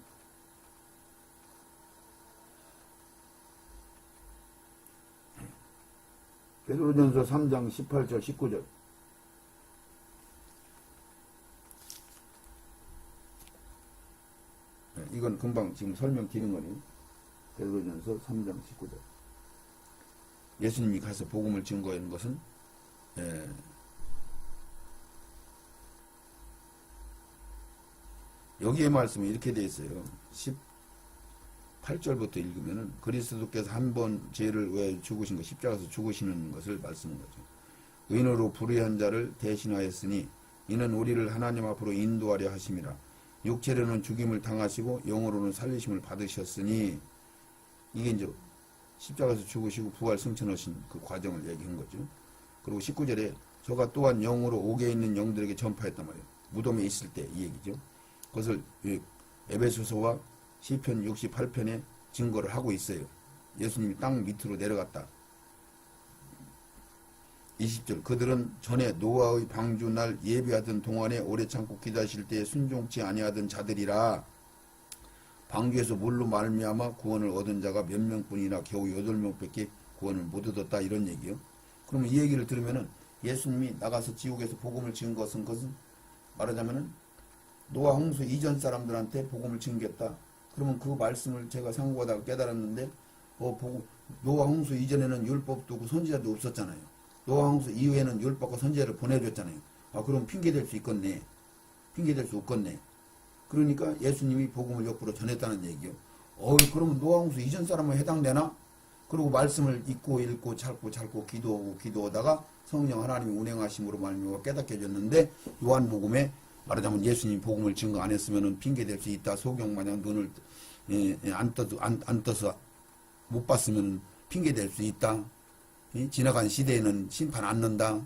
베드로전서 3장 18절 19절 이건 금방 지금 설명드린 거니 베드로전서 3장 19절 예수님이 가서 복음을 증거하는 것은 여기에 말씀이 이렇게 되어 있어요. 18절부터 읽으면은 그리스도께서 한 번 죄를 왜 죽으신 것, 십자가에서 죽으시는 것을 말씀한 거죠. 의인으로 불의한 자를 대신하였으니 이는 우리를 하나님 앞으로 인도하려 하심이라. 육체로는 죽임을 당하시고 영으로는 살리심을 받으셨으니 이게 이제 십자가에서 죽으시고 부활 승천하신 그 과정을 얘기한 거죠. 그리고 19절에 저가 또한 영으로 옥에 있는 영들에게 전파했단 말이에요. 무덤에 있을 때 이 얘기죠. 그것을 에베소서와 시편 68편에 증거를 하고 있어요. 예수님이 땅 밑으로 내려갔다. 20절 그들은 전에 노아의 방주날 예비하던 동안에 오래 참고 기다리실 때에 순종치 아니하던 자들이라 방주에서 물로 말미암아 구원을 얻은 자가 몇 명뿐이나 겨우 8명밖에 구원을 못 얻었다 이런 얘기요. 그러면 이 얘기를 들으면은 예수님이 나가서 지옥에서 복음을 증거한 것은 말하자면은 노아 홍수 이전 사람들한테 복음을 증겼다. 그러면 그 말씀을 제가 상고하다가 깨달았는데 노아 홍수 이전에는 율법도 없고 선지자도 없었잖아요. 노아 홍수 이후에는 율법과 선지자를 보내줬잖아요. 그럼 핑계댈 수 있겠네. 핑계댈 수 없겠네. 그러니까 예수님이 복음을 역부로 전했다는 얘기요. 그러면 노아 홍수 이전 사람은 해당되나? 그리고 말씀을 읽고 찾고 기도하다가 성령 하나님이 운행하심으로 말미암아 깨닫게 해줬는데 요한복음에 말하자면 예수님 복음을 증거 안 했으면 핑계댈 수 있다. 소경마냥 눈을 안 떠서 못 봤으면 핑계댈 수 있다. 지나간 시대에는 심판 안 는다.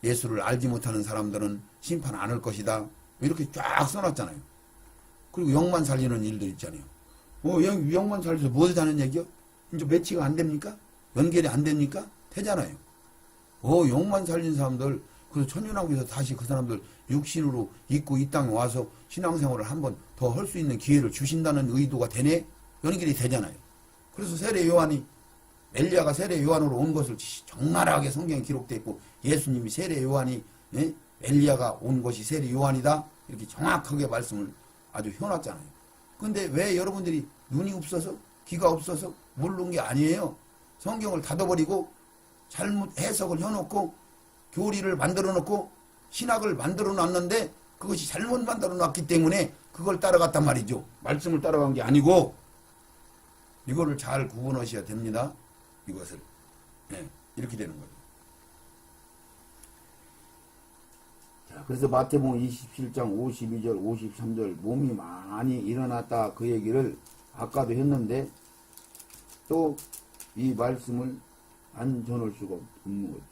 예수를 알지 못하는 사람들은 심판 안 할 것이다. 이렇게 쫙 써놨잖아요. 그리고 영만 살리는 일들 있잖아요. 영만 살려서 무엇을 하는 얘기요? 이제 매치가 안 됩니까? 연결이 안 됩니까? 되잖아요. 영만 살린 사람들 그래서 천연하고 해서 다시 그 사람들 육신으로 있고 이 땅에 와서 신앙생활을 한번 더 할 수 있는 기회를 주신다는 의도가 되네? 연결이 되잖아요. 그래서 세례 요한이 엘리야가 세례 요한으로 온 것을 적나라하게 성경에 기록되어 있고 예수님이 세례 요한이 엘리야가 온 것이 세례 요한이다 이렇게 정확하게 말씀을 아주 해놨잖아요. 근데 왜 여러분들이 눈이 없어서 귀가 없어서 모르는 게 아니에요. 성경을 닫아버리고 잘못 해석을 해놓고 교리를 만들어 놓고 신학을 만들어 놨는데 그것이 잘못 만들어 놨기 때문에 그걸 따라갔단 말이죠. 말씀을 따라간 게 아니고 이거를 잘 구분하셔야 됩니다. 이것을. 네, 이렇게 되는 거죠. 자, 그래서 마태복음 27장 52절 53절 몸이 많이 일어났다 그 얘기를 아까도 했는데 또 이 말씀을 안 전할 수가 없는 거죠.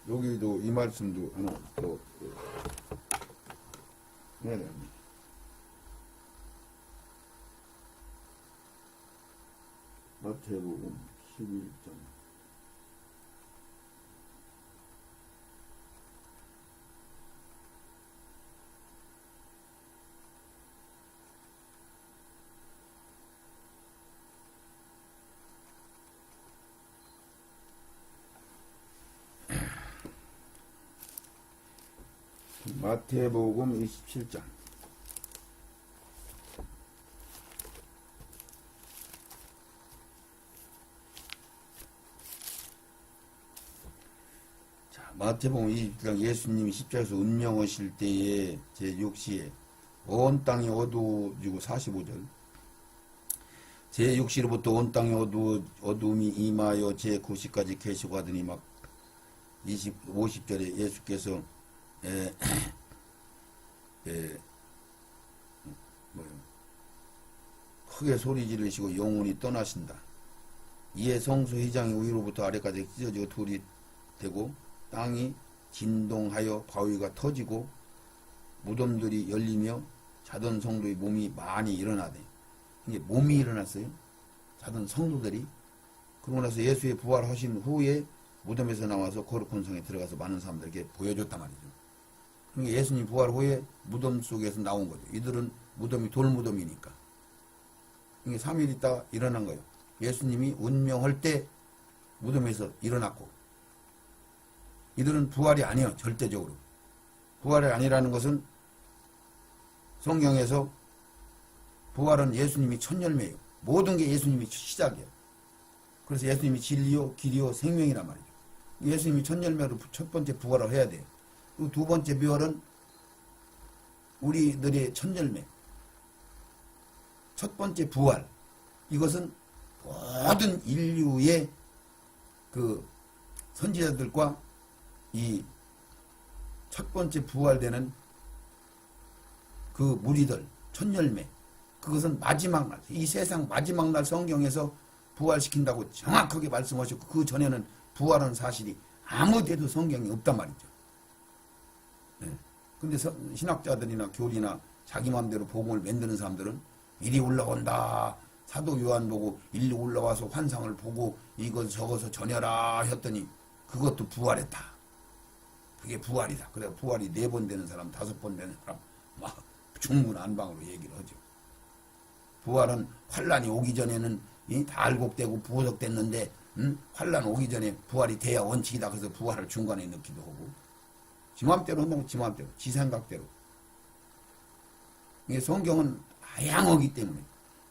여기도 이 말씀도 하나 더 해야 됩니다. 마태복음 11장 마태복음 27장 자, 마태복음 27장 예수님이 십자가에서 운명하실 때에 제6시에 온 땅이 어두워지고 45절 제6시로부터 온 땅이 어두움이 임하여 제9시까지 계시고 하더니 막 50절에 예수께서 크게 소리 지르시고 영혼이 떠나신다. 이에 성소 휘장이 위로부터 아래까지 찢어지고 돌이 되고 땅이 진동하여 바위가 터지고 무덤들이 열리며 자던 성도의 몸이 많이 일어나대. 이게 몸이 일어났어요. 자던 성도들이. 그러고 나서 예수의 부활하신 후에 무덤에서 나와서 거룩한 성에 들어가서 많은 사람들에게 보여줬단 말이죠. 그러니까 예수님 부활 후에 무덤 속에서 나온 거죠. 이들은 무덤이 돌무덤이니까. 그러니까 3일 있다가 일어난 거예요. 예수님이 운명할 때 무덤에서 일어났고 이들은 부활이 아니에요. 절대적으로. 부활이 아니라는 것은 성경에서 부활은 예수님이 첫 열매예요. 모든 게 예수님이 시작이에요. 그래서 예수님이 진리요 길이요 생명이란 말이죠. 예수님이 첫 열매로 첫 번째 부활을 해야 돼요. 그리고 두 번째 부활은 우리들의 첫 열매. 첫 번째 부활. 이것은 모든 인류의 그 선지자들과 이 첫 번째 부활되는 그 무리들, 첫 열매. 그것은 마지막 날, 이 세상 마지막 날 성경에서 부활시킨다고 정확하게 말씀하셨고 그 전에는 부활한 사실이 아무 데도 성경에 없단 말이죠. 네. 근데 신학자들이나 교리나 자기 마음대로 복음을 만드는 사람들은 이리 올라온다. 사도 요한 보고 일리 올라와서 환상을 보고 이것 적어서 전해라 했더니 그것도 부활했다. 그게 부활이다. 그래 부활이 4번 되는 사람, 5번 되는 사람 막 중문안방으로 얘기를 하죠. 부활은 환란이 오기 전에는 다 알곡되고 부석됐는데 환란 오기 전에 부활이 돼야 원칙이다. 그래서 부활을 중간에 넣기도 하고 지 맘대로 한다고 지 맘대로 지 생각대로. 이게 성경은 다양하기 때문에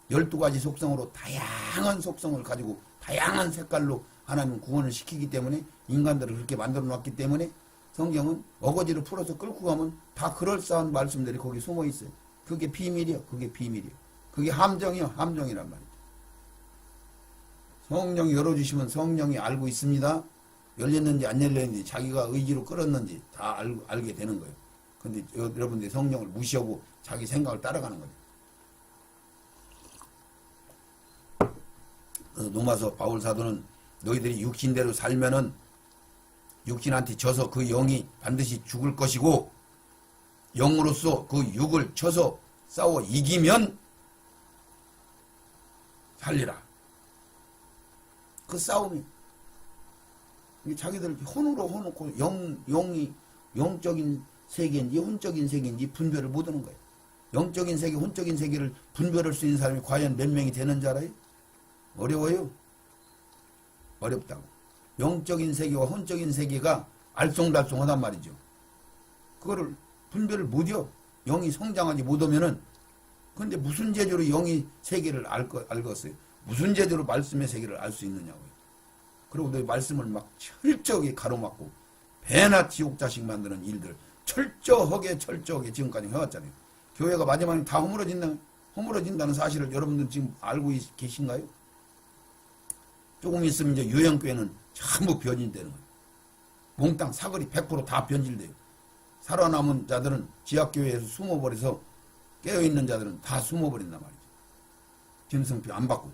12가지 속성으로 다양한 속성을 가지고 다양한 색깔로 하나님 구원을 시키기 때문에 인간들을 그렇게 만들어 놨기 때문에 성경은 어거지로 풀어서 끌고 가면 다 그럴싸한 말씀들이 거기 숨어 있어요. 그게 비밀이요. 그게 비밀이요. 그게 함정이요. 함정이란 말이죠. 성령이 열어주시면 성령이 알고 있습니다. 열렸는지 안 열렸는지 자기가 의지로 끌었는지 다 알게 되는 거예요. 근데 여러분들이 성령을 무시하고 자기 생각을 따라가는 거죠. 그래서 로마서 바울 사도는 너희들이 육신대로 살면은 육신한테 져서 그 영이 반드시 죽을 것이고 영으로서 그 육을 쳐서 싸워 이기면 살리라. 그 싸움이 자기들 혼으로 해놓고 영이 영적인 세계인지 혼적인 세계인지 분별을 못하는 거예요. 영적인 세계, 혼적인 세계를 분별할 수 있는 사람이 과연 몇 명이 되는 줄 알아요? 어려워요. 어렵다고. 영적인 세계와 혼적인 세계가 알쏭달쏭하단 말이죠. 그거를 분별을 못해요. 영이 성장하지 못하면은. 근데 무슨 제조로 영이 세계를 알겠어요? 무슨 제조로 말씀의 세계를 알 수 있느냐고요. 그리고 너 말씀을 막 철저하게 가로막고 배나 지옥 자식 만드는 일들 철저하게 지금까지 해왔잖아요. 교회가 마지막에 다 허물어진다는 사실을 여러분들 지금 알고 계신가요? 조금 있으면 이제 유형교회는 전부 변질되는 거예요. 몽땅 사거리 100% 다 변질돼요. 살아남은 자들은 지하교회에서 숨어버려서 깨어있는 자들은 다 숨어버린단 말이죠. 진승표 안 받고.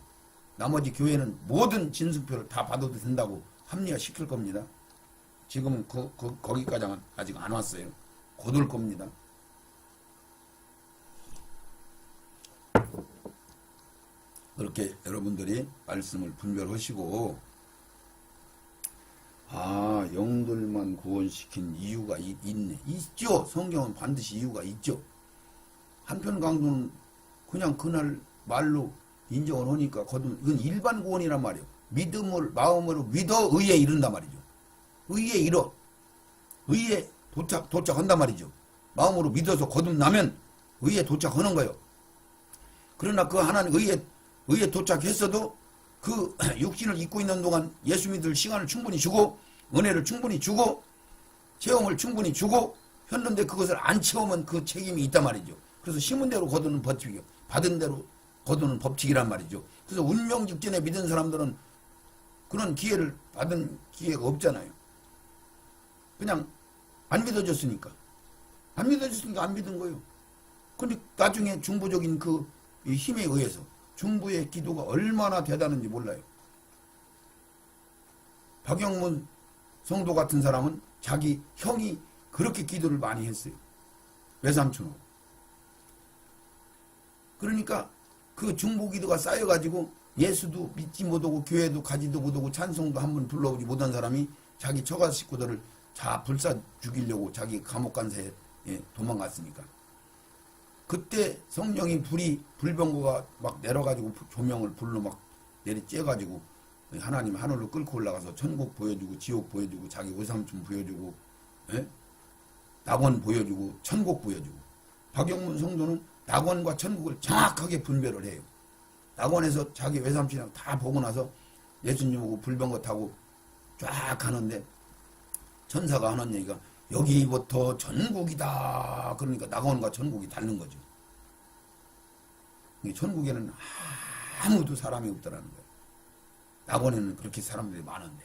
나머지 교회는 모든 진승표를 다 받아도 된다고 합리화시킬 겁니다. 지금은 거기까지는 아직 안 왔어요. 곧 올 겁니다. 그렇게 여러분들이 말씀을 분별하시고 영들만 구원시킨 이유가 있네. 있죠. 성경은 반드시 이유가 있죠. 한편 강도는 그냥 그날 말로 인정을 하니까 이건 일반 구원이란 말이에요. 믿음을 마음으로 믿어 의에 이른단 말이죠. 의에 이뤄. 의에 도착한단 말이죠. 마음으로 믿어서 거듭나면 의에 도착하는 거예요. 그러나 그 하나님 의에 도착했어도 그 육신을 입고 있는 동안 예수 믿을 시간을 충분히 주고 은혜를 충분히 주고 체험을 충분히 주고 했는데 그것을 안 채우면 그 책임이 있단 말이죠. 그래서 심은 대로 거두는 법칙이요. 받은 대로 거두는 법칙이란 말이죠. 그래서 운명 직전에 믿은 사람들은 그런 기회를 받은 기회가 없잖아요. 그냥 안 믿어졌으니까. 안 믿은 거예요. 근데 나중에 중부적인 그 힘에 의해서 중부의 기도가 얼마나 대단한지 몰라요. 박영문 성도 같은 사람은 자기 형이 그렇게 기도를 많이 했어요. 외삼촌하고. 그러니까 그 중부 기도가 쌓여가지고 예수도 믿지 못하고 교회도 가지도 못하고 찬송도 한번 불러오지 못한 사람이 자기 처가 식구들을 다 불사 죽이려고 자기 감옥 간사에 도망갔으니까. 그때 성령이 불병거가 막 내려가지고 조명을 불로 막 내리 쬐가지고 하나님 하늘로 끌고 올라가서 천국 보여주고 지옥 보여주고 자기 외삼촌 보여주고 낙원 보여주고 천국 보여주고. 박영문 성도는 낙원과 천국을 정확하게 분별을 해요. 낙원에서 자기 외삼촌이랑 다 보고 나서 예수님하고 불병거 타고 쫙 가는데 천사가 하는 얘기가 여기부터 천국이다. 그러니까 낙원과 천국이 닳는 거죠. 천국에는 아무도 사람이 없더라는 거예요. 낙원에는 그렇게 사람들이 많은데.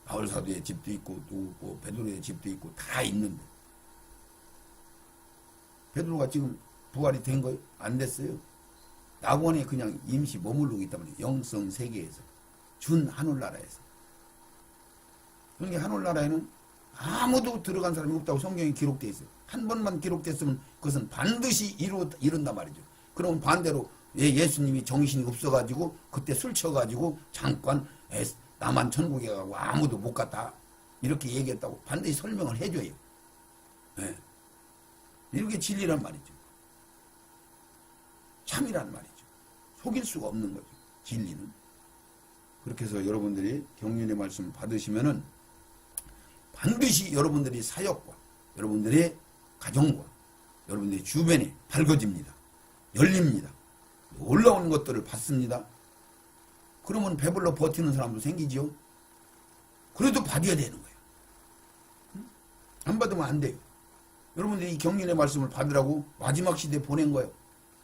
바울사도의 집도 있고 또 베드로의 집도 있고 다 있는데. 베드로가 지금 부활이 된 거예요? 안 됐어요. 낙원에 그냥 임시 머무르고 있단 말이에요. 영성 세계에서. 준 하늘나라에서. 그러니까 하늘나라에는 아무도 들어간 사람이 없다고 성경에 기록되어 있어요. 한 번만 기록됐으면 그것은 반드시 이룬단 말이죠. 그럼 반대로 예수님이 정신이 없어가지고 그때 술 쳐가지고 잠깐 나만 천국에 가고 아무도 못 갔다 이렇게 얘기했다고 반드시 설명을 해줘요. 네. 이렇게 진리란 말이죠. 참이란 말이죠. 속일 수가 없는 거죠. 진리는. 그렇게 해서 여러분들이 경륜의 말씀을 받으시면은 반드시 여러분들의 사역과 여러분들의 가정과 여러분들의 주변에 밝아집니다. 열립니다. 올라오는 것들을 받습니다. 그러면 배불러 버티는 사람도 생기죠. 그래도 받아야 되는 거예요. 안 받으면 안 돼요. 여러분들이 이 경륜의 말씀을 받으라고 마지막 시대에 보낸 거예요.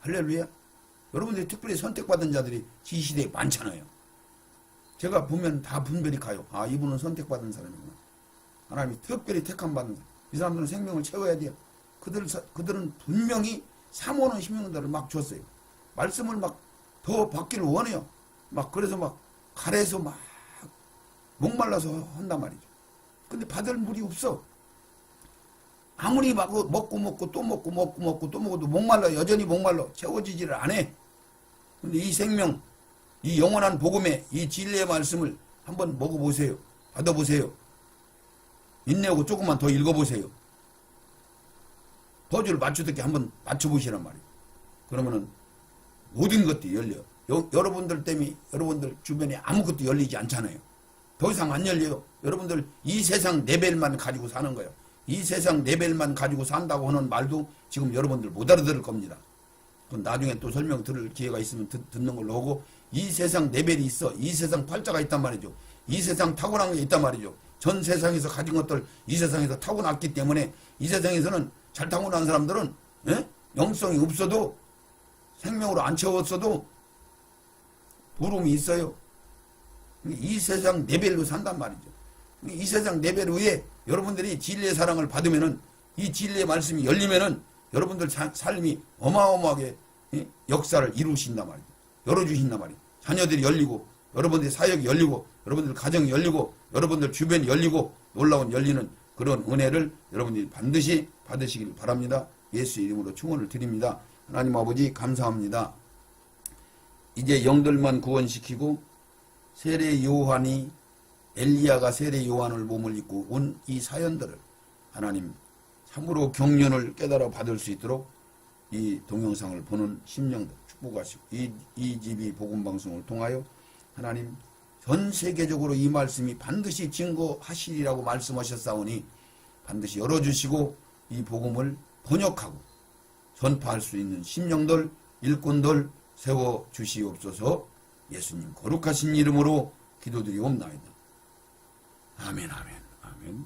할렐루야. 여러분들이 특별히 선택받은 자들이 이 시대에 많잖아요. 제가 보면 다 분별이 가요. 이분은 선택받은 사람이구나. 하나님이 특별히 택함 받는 사람. 이 사람들은 생명을 채워야 돼요. 그들은 분명히 사모하는 심령들을 막 줬어요. 말씀을 막 더 받기를 원해요. 막 그래서 막 가래서 막 목말라서 한단 말이죠. 근데 받을 물이 없어. 아무리 막 먹고 또 먹어도 목말라. 여전히 목말라. 채워지지를 않아. 근데 이 생명, 이 영원한 복음의 이 진리의 말씀을 한번 먹어보세요. 받아보세요. 인내하고 조금만 더 읽어보세요. 퍼즐 맞추듯이 한번 맞춰보시란 말이에요. 그러면은 모든 것들이 열려. 여러분들 때문에 여러분들 주변에 아무것도 열리지 않잖아요. 더 이상 안 열려요. 여러분들 이 세상 레벨만 가지고 사는 거예요. 이 세상 레벨만 가지고 산다고 하는 말도 지금 여러분들 못 알아들을 겁니다. 그건 나중에 또 설명 들을 기회가 있으면 듣는 걸로 하고, 이 세상 레벨이 있어. 이 세상 팔자가 있단 말이죠. 이 세상 타고난 게 있단 말이죠. 전 세상에서 가진 것들 이 세상에서 타고났기 때문에 이 세상에서는 잘 타고난 사람들은 영성이 없어도 생명으로 안 채웠어도 부름이 있어요. 이 세상 레벨로 산단 말이죠. 이 세상 레벨 위에 여러분들이 진리의 사랑을 받으면은, 이 진리의 말씀이 열리면은 여러분들 삶이 어마어마하게 역사를 이루신단 말이죠. 열어주신단 말이죠. 자녀들이 열리고, 여러분들의 사역이 열리고, 여러분들 가정이 열리고, 여러분들 주변이 열리고, 놀라운 열리는 그런 은혜를 여러분들이 반드시 받으시길 바랍니다. 예수 이름으로 축원을 드립니다. 하나님 아버지 감사합니다. 이제 영들만 구원시키고 세례 요한이, 엘리야가 세례 요한을 몸을 입고 온 이 사연들을 하나님 참으로 경륜을 깨달아 받을 수 있도록 이 동영상을 보는 심령들 축복하시고, 이 집이 복음방송을 통하여 하나님 전 세계적으로 이 말씀이 반드시 증거하시리라고 말씀하셨사오니 반드시 열어주시고 이 복음을 번역하고 전파할 수 있는 심령들, 일꾼들 세워주시옵소서. 예수님 거룩하신 이름으로 기도드리옵나이다. 아멘, 아멘, 아멘.